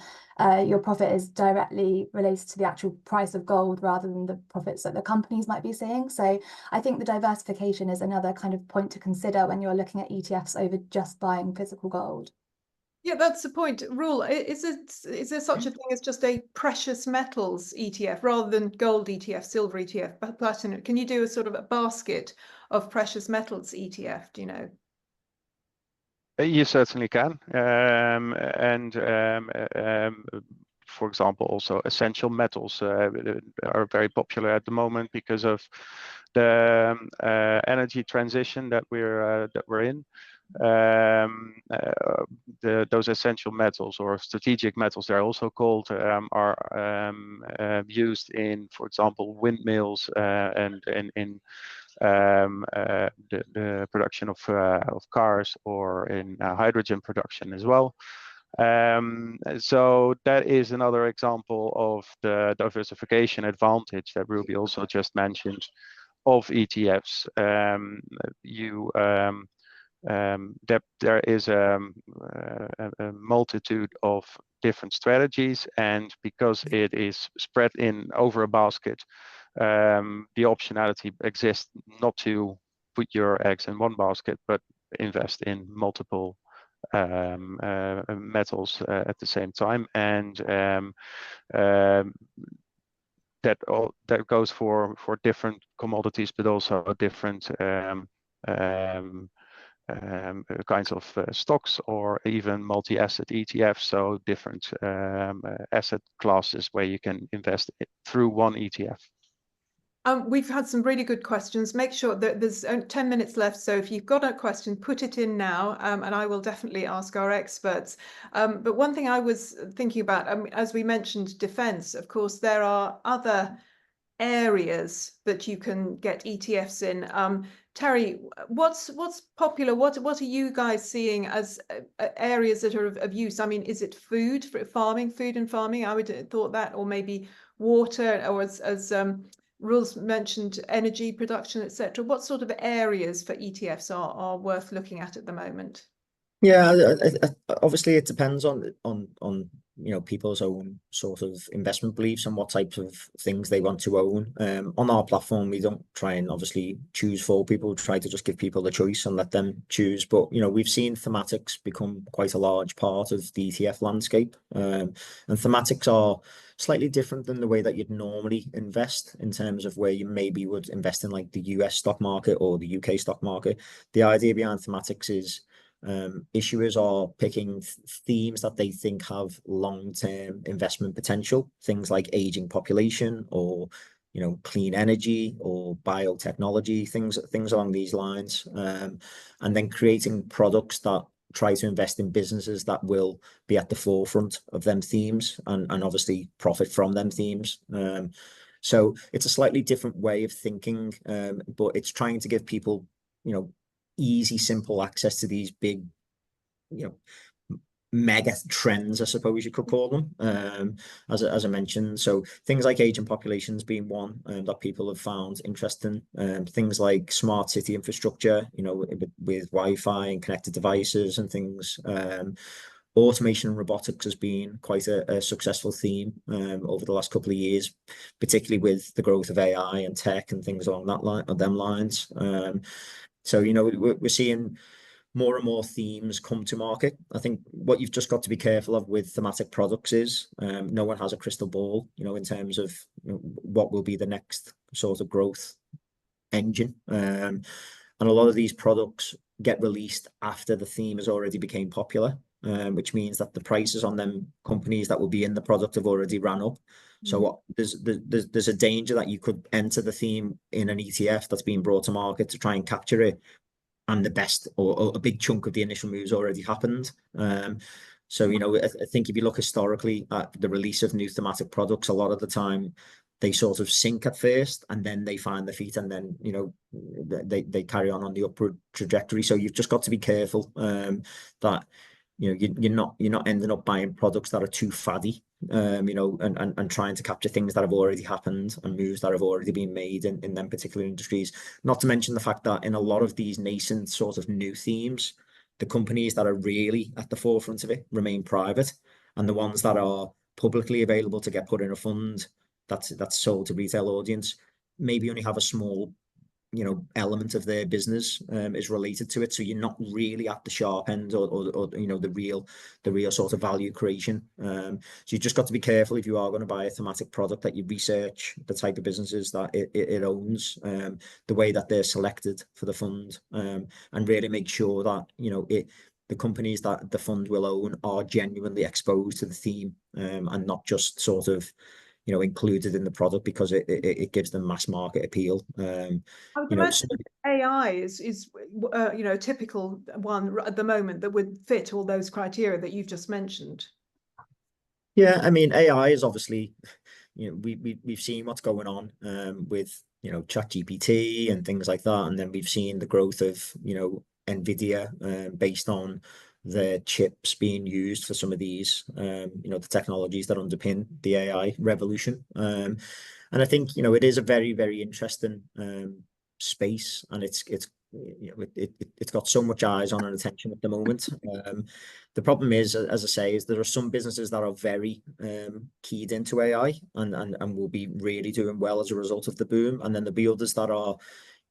S4: your profit is directly related to the actual price of gold rather than the profits that the companies might be seeing. So I think the diversification is another kind of point to consider when you're looking at ETFs over just buying physical gold.
S1: Yeah, that's the point. Roel, is there such a thing as just a precious metals ETF rather than gold ETF, silver ETF, platinum? Can you do a sort of a basket of precious metals ETF? Do you know?
S2: You certainly can, for example, also essential metals are very popular at the moment because of the energy transition that we're in. Those essential metals, or strategic metals, they're also called, are used in, for example, windmills and in the production of cars, or in hydrogen production as well. So that is another example of the diversification advantage that Ruby also just mentioned of ETFs. That there is a multitude of different strategies, and because it is spread over a basket, the optionality exists not to put your eggs in one basket, but invest in multiple metals at the same time. And that goes for different commodities, but also different kinds of stocks, or even multi-asset ETFs, so different asset classes where you can invest through one ETF.
S1: We've had some really good questions. Make sure that there's 10 minutes left. So if you've got a question, put it in now, and I will definitely ask our experts. But one thing I was thinking about, as we mentioned, defense, of course, there are other areas that you can get ETFs in. Terry, what's popular? What are you guys seeing as areas that are of use? I mean, is it food and farming? I would have thought that, or maybe water, or as Roel's mentioned, energy production, etc. What sort of areas for ETFs are worth looking at the moment?
S3: Yeah, obviously it depends on people's own sort of investment beliefs and what types of things they want to own. On our platform, we don't try and obviously choose for people. We try to just give people the choice and let them choose. But we've seen thematics become quite a large part of the ETF landscape, and thematics are slightly different than the way that you'd normally invest in terms of where you maybe would invest in like the US stock market or the UK stock market. The idea behind thematics is issuers are picking themes that they think have long-term investment potential, things like aging population or clean energy or biotechnology, things along these lines, and then creating products that try to invest in businesses that will be at the forefront of them themes and obviously profit from them themes. So it's a slightly different way of thinking, but it's trying to give people, easy, simple access to these big, mega trends, I suppose you could call them, as I mentioned. So things like aging populations being one that people have found interesting. Things like smart city infrastructure, with Wi-Fi and connected devices and things. Automation and robotics has been quite a successful theme over the last couple of years, particularly with the growth of AI and tech and things along that line, them lines. So we're seeing more and more themes come to market. I think what you've just got to be careful of with thematic products is no one has a crystal ball, in terms of what will be the next sort of growth engine. And a lot of these products get released after the theme has already become popular, which means that the prices on them companies that will be in the product have already ran up. So there's a danger that you could enter the theme in an ETF that's being brought to market to try and capture it, and the best or a big chunk of the initial moves already happened. So I think if you look historically at the release of new thematic products, a lot of the time they sort of sink at first and then they find their feet, and then they carry on the upward trajectory. So you've just got to be careful that you're not ending up buying products that are too faddy, and trying to capture things that have already happened and moves that have already been made in them particular industries. Not to mention the fact that in a lot of these nascent sort of new themes, the companies that are really at the forefront of it remain private, and the ones that are publicly available to get put in a fund that's sold to retail audience maybe only have a small element of their business is related to it. So you're not really at the sharp end or the real sort of value creation. So you just got to be careful if you are going to buy a thematic product that you research the type of businesses that it owns, the way that they're selected for the fund, and really make sure that the companies that the fund will own are genuinely exposed to the theme, and not just sort of included in the product because it gives them mass market appeal.
S1: I would imagine AI is a typical one at the moment that would fit all those criteria that you've just mentioned.
S3: Yeah, I mean, AI is obviously, we've seen what's going on with ChatGPT and things like that, and then we've seen the growth of NVIDIA based on the chips being used for some of these the technologies that underpin the AI revolution. And I think it is a very, very interesting space, and it's got so much eyes on and attention at the moment. The problem is, as I say, is there are some businesses that are very keyed into AI and will be really doing well as a result of the boom, and then there'll be others that are,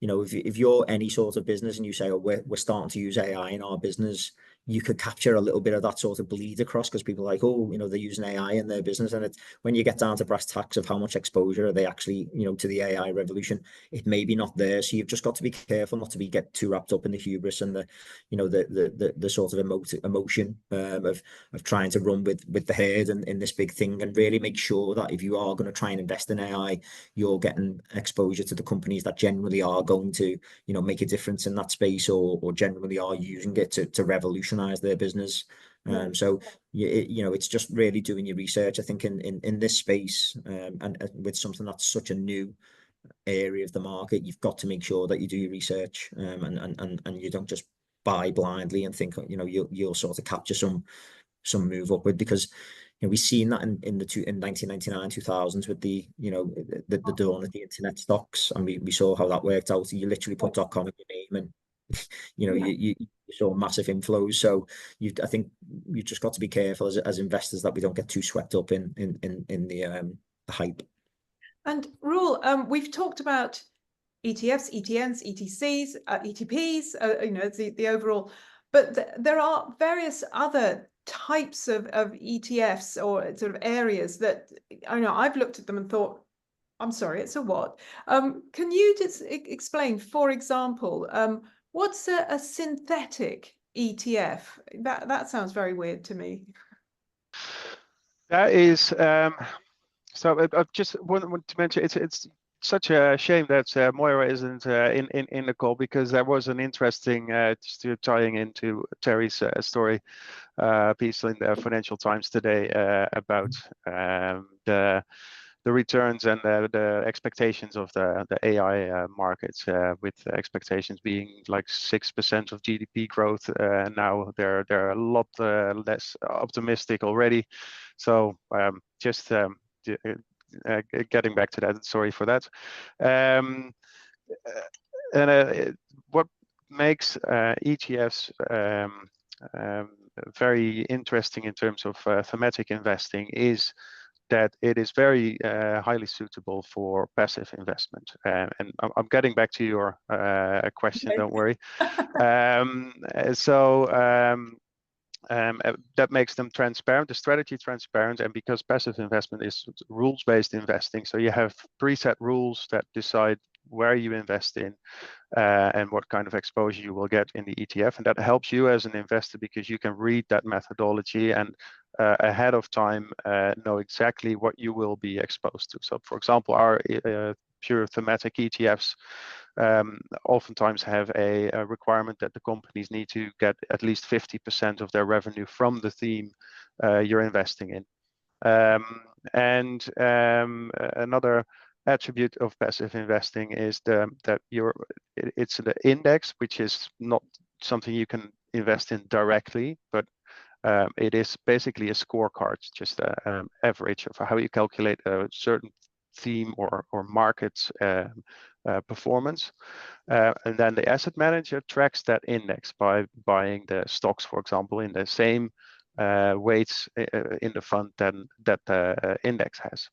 S3: if you're any sort of business and you say, oh, we're starting to use AI in our business, you could capture a little bit of that sort of bleed across, because people are like, oh, they're using AI in their business. And it's when you get down to brass tacks of how much exposure are they actually, to the AI revolution, it may be not there. So you've just got to be careful not to get too wrapped up in the hubris and the sort of emotion of trying to run with the herd in this big thing, and really make sure that if you are going to try and invest in AI, you're getting exposure to the companies that generally are going to, make a difference in that space, or generally are using it to revolutionize their business. So it's just really doing your research, I think, in this space, and with something that's such a new area of the market, you've got to make sure that you do your research, and you don't just buy blindly and think you'll sort of capture some move upward, because we've seen that in 1999 2000s with the dawn of the internet stocks, and we saw how that worked out. You literally put .com in your name, and you saw massive inflows. So I think you just got to be careful as investors that we don't get too swept up in the hype.
S1: And Roel, we've talked about ETFs, ETNs, ETCs, ETPs, the overall, but there are various other types of ETFs or sort of areas that I know I've looked at them and thought, I'm sorry, it's a what? Can you just explain, for example, what's a synthetic ETF? That sounds very weird to me.
S2: That is so. I just want to mention it's such a shame that Moira isn't in the call, because there was an interesting just tying into Terry's story piece in the Financial Times today about the returns and the expectations of the AI markets, with expectations being like 6% of GDP growth. Now they're a lot less optimistic already. So just getting back to that, sorry for that. What makes ETFs very interesting in terms of thematic investing is that it is very highly suitable for passive investment. And I'm getting back to your question, don't worry. That makes them transparent, the strategy transparent, and because passive investment is rules-based investing, so you have preset rules that decide where you invest in and what kind of exposure you will get in the ETF, and that helps you as an investor because you can read that methodology and ahead of time know exactly what you will be exposed to. So, for example, our pure thematic ETFs oftentimes have a requirement that the companies need to get at least 50% of their revenue from the theme you're investing in. Another attribute of passive investing is that it's the index, which is not something you can invest in directly, but it is basically a scorecard, just an average of how you calculate a certain theme or market's performance. And then the asset manager tracks that index by buying the stocks, for example, in the same weights in the fund that the index has.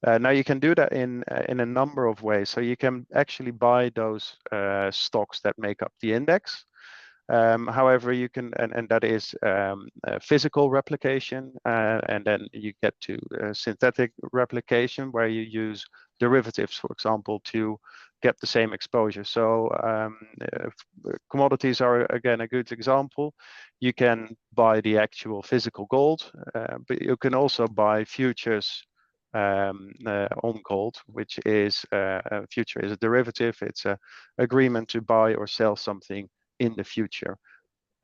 S2: Now you can do that in a number of ways. So you can actually buy those stocks that make up the index. However, you can, and that is physical replication, and then you get to synthetic replication, where you use derivatives, for example, to get the same exposure. So commodities are, again, a good example. You can buy the actual physical gold, but you can also buy futures on gold, which is a future is a derivative. It's an agreement to buy or sell something in the future,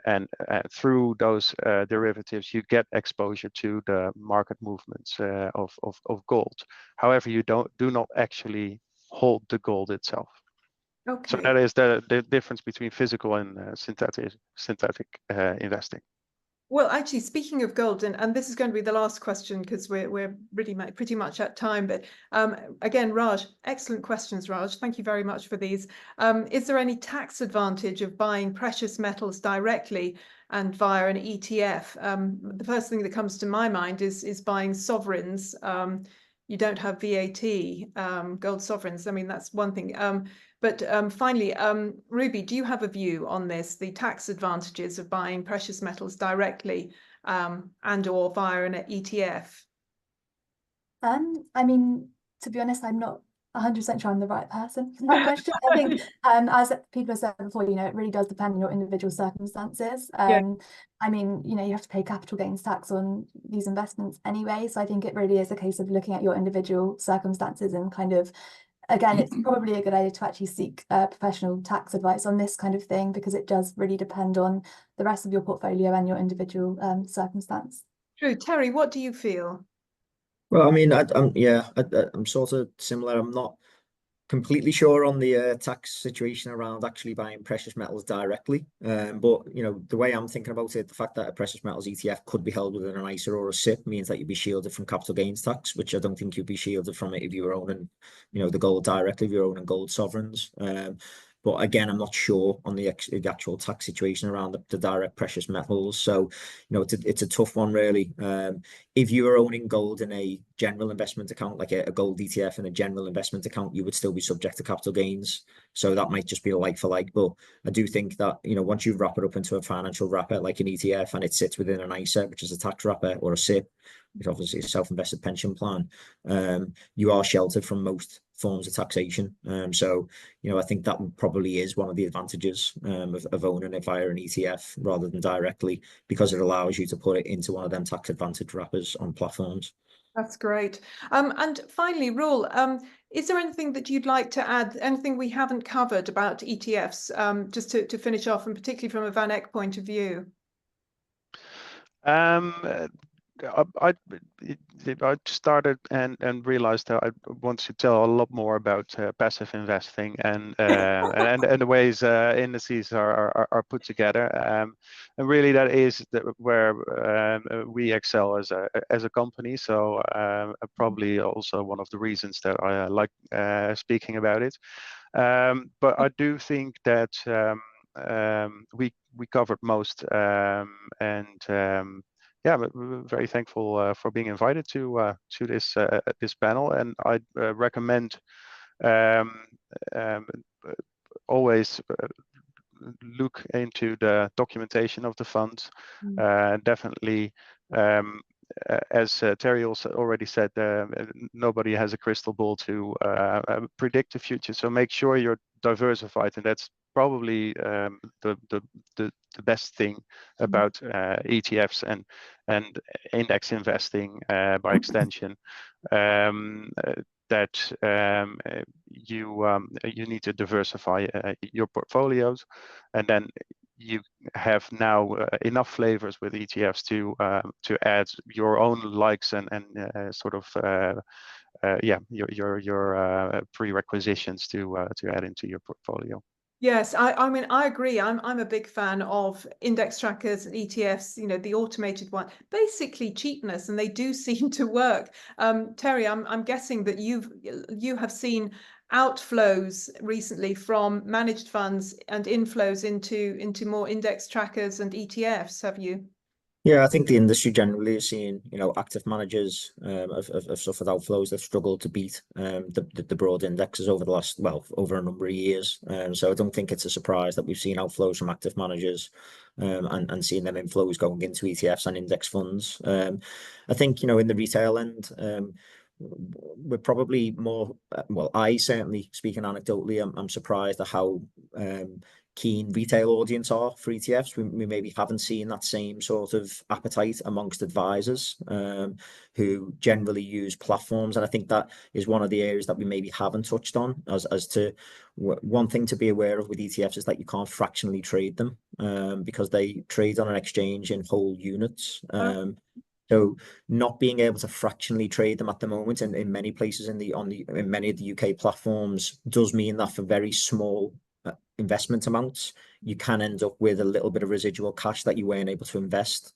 S2: and through those derivatives you get exposure to the market movements of gold. However, you do not actually hold the gold itself.
S1: Okay.
S2: So that is the difference between physical and synthetic investing.
S1: Well, actually, speaking of gold, and this is going to be the last question because we're really pretty much at time. But again, Raj, excellent questions, Raj. Thank you very much for these. Is there any tax advantage of buying precious metals directly and via an ETF? The first thing that comes to my mind is buying sovereigns. You don't have VAT, gold sovereigns. I mean, that's one thing. But finally, Ruby, do you have a view on this, the tax advantages of buying precious metals directly and or via an ETF?
S4: I mean, to be honest, I'm not 100% sure I'm the right person for that question. I think, as people have said before, you know, it really does depend on your individual circumstances. I mean, you know, you have to pay capital gains tax on these investments anyway. So I think it really is a case of looking at your individual circumstances and kind of, again, it's probably a good idea to actually seek professional tax advice on this kind of thing, because it does really depend on the rest of your portfolio and your individual circumstance.
S1: True. Terry, what do you feel?
S3: Well, I mean, I'm sort of similar. I'm not completely sure on the tax situation around actually buying precious metals directly. But you know, the way I'm thinking about it, the fact that a precious metals ETF could be held within an ISA or a SIPP means that you'd be shielded from capital gains tax, which I don't think you'd be shielded from it if you were owning, you know, the gold directly, if you're owning gold sovereigns. But again, I'm not sure on the actual tax situation around the direct precious metals. So, it's a tough one, really. If you were owning gold in a general investment account, like a gold ETF in a general investment account, you would still be subject to capital gains. So that might just be a like for like. But I do think that, once you wrap it up into a financial wrapper like an ETF and it sits within an ISA, which is a tax wrapper, or a SIP, which obviously is a self-invested pension plan, you are sheltered from most forms of taxation. So, I think that probably is one of the advantages of owning it via an ETF rather than directly, because it allows you to put it into one of them tax advantage wrappers on platforms.
S1: That's great. And finally, Roel, is there anything that you'd like to add, anything we haven't covered about ETFs, just to finish off, and particularly from a VanEck point of view?
S2: I started and realized that I want to tell a lot more about passive investing and the ways indices are put together, and really that is where we excel as a company. So probably also one of the reasons that I like speaking about it. But I do think that we covered most, and yeah, we're very thankful for being invited to this panel, and I'd recommend always look into the documentation of the fund. Definitely, as Terry also already said, nobody has a crystal ball to predict the future. So make sure you're diversified, and that's probably the best thing about ETFs and index investing by extension. That you need to diversify your portfolios, and then you have now enough flavors with ETFs to add your own likes and sort of your prerequisitions to add into your portfolio.
S1: Yes, I mean, I agree. I'm a big fan of index trackers and ETFs, the automated one, basically cheapness, and they do seem to work. Terry, I'm guessing that you have seen outflows recently from managed funds and inflows into more index trackers and ETFs, have you?
S3: Yeah, I think the industry generally is seeing, active managers have suffered outflows. They've struggled to beat the broad indexes over the last, over a number of years. So I don't think it's a surprise that we've seen outflows from active managers and seeing them inflows going into ETFs and index funds. I think, in the retail end, we're probably more, I certainly, speaking anecdotally, I'm surprised at how keen retail audience are for ETFs. We maybe haven't seen that same sort of appetite amongst advisors who generally use platforms. And I think that is one of the areas that we maybe haven't touched on as to one thing to be aware of with ETFs is that you can't fractionally trade them because they trade on an exchange in whole units. So not being able to fractionally trade them at the moment in many places in many of the UK platforms does mean that for very small investment amounts, you can end up with a little bit of residual cash that you weren't able to invest,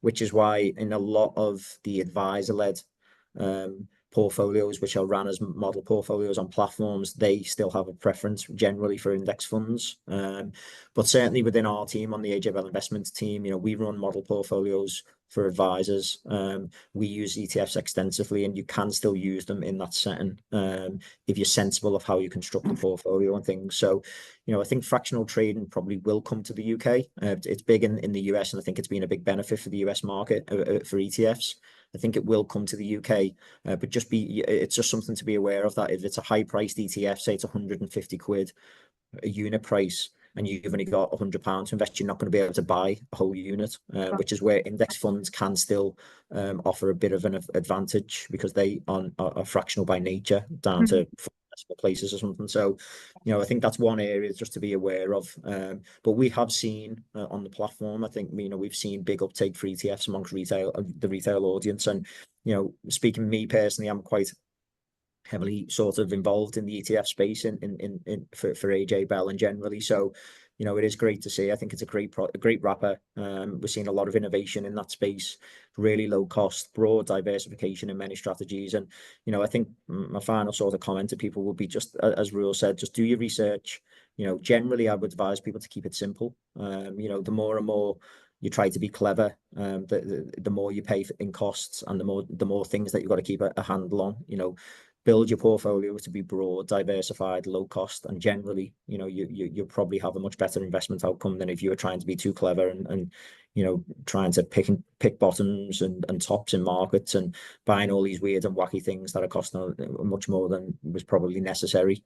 S3: which is why in a lot of the advisor-led portfolios, which are run as model portfolios on platforms, they still have a preference generally for index funds. But certainly within our team, on the AJBL investments team, we run model portfolios for advisors. We use ETFs extensively, and you can still use them in that setting if you're sensible of how you construct the portfolio and things. So, I think fractional trading probably will come to the UK. It's big in the US, and I think it's been a big benefit for the US market for ETFs. I think it will come to the UK, but it's just something to be aware of, that if it's a high priced ETF, say it's 150 quid a unit price, and you've only got £100 to invest, you're not going to be able to buy a whole unit, which is where index funds can still offer a bit of an advantage because they are fractional by nature down to places or something. So, I think that's one area just to be aware of. But we have seen on the platform, I think, we've seen big uptake for ETFs amongst the retail audience. And, speaking me personally, I'm quite heavily sort of involved in the ETF space for AJ Bell and generally. So, you know, it is great to see. I think it's a great wrapper. We're seeing a lot of innovation in that space, really low cost, broad diversification in many strategies. And, you know, I think my final sort of comment to people will be just, as Roel said, just do your research. You know, generally I would advise people to keep it simple. You know, the more and more you try to be clever, the more you pay in costs, and the more things that you've got to keep a handle on. You know, build your portfolio to be broad, diversified, low cost, and generally, you know, you'll probably have a much better investment outcome than if you were trying to be too clever and you know, trying to pick bottoms and tops in markets and buying all these weird and wacky things that are costing much more than was probably necessary.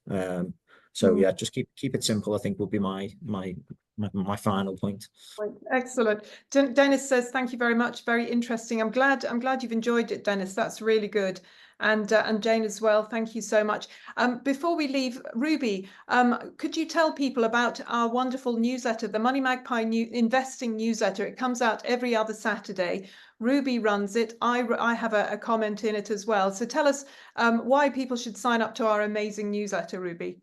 S3: So yeah, just keep it simple, I think, will be my final point.
S1: Excellent. Dennis says, thank you very much. Very interesting. I'm glad you've enjoyed it, Dennis. That's really good. And Jane as well. Thank you so much. Before we leave, Ruby, could you tell people about our wonderful newsletter, the MoneyMagpie investing newsletter? It comes out every other Saturday. Ruby runs it. I have a comment in it as well. So tell us why people should sign up to our amazing newsletter, Ruby.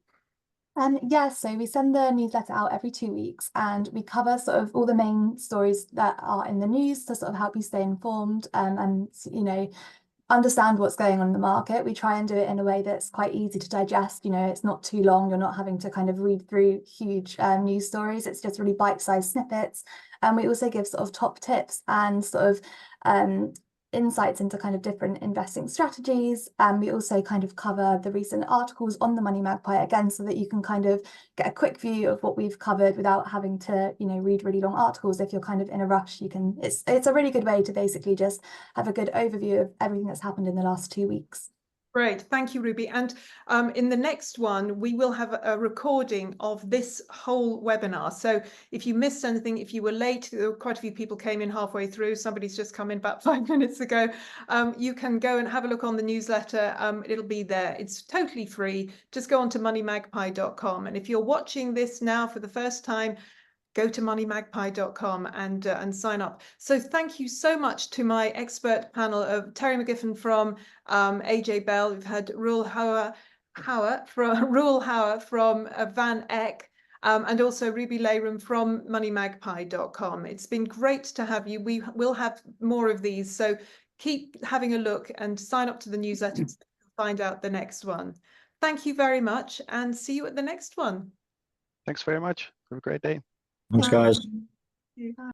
S4: Yes, so we send the newsletter out every 2 weeks, and we cover sort of all the main stories that are in the news to sort of help you stay informed and you know, understand what's going on in the market. We try and do it in a way that's quite easy to digest. You know, it's not too long. You're not having to kind of read through huge news stories. It's just really bite-sized snippets. And we also give sort of top tips and sort of insights into kind of different investing strategies. And we also kind of cover the recent articles on the MoneyMagpie again, so that you can kind of get a quick view of what we've covered without having to, you know, read really long articles. If you're kind of in a rush, you can, it's a really good way to basically just have a good overview of everything that's happened in the last 2 weeks.
S1: Great, thank you, Ruby. And in the next one, we will have a recording of this whole webinar. So if you missed anything, if you were late, quite a few people came in halfway through. Somebody's just come in about 5 minutes ago. You can go and have a look on the newsletter. It'll be there. It's totally free. Just go on to moneymagpie.com. And if you're watching this now for the first time, go to moneymagpie.com and sign up. So thank you so much to my expert panel of Terry McGivern from AJ Bell. We've had Roel Houer from VanEck, and also Ruby Layram from moneymagpie.com. It's been great to have you. We will have more of these. So keep having a look and sign up to the newsletter to find out the next one. Thank you very much, and see you at the next one.
S2: Thanks very much. Have a great day.
S3: Thanks, guys.
S1: Bye.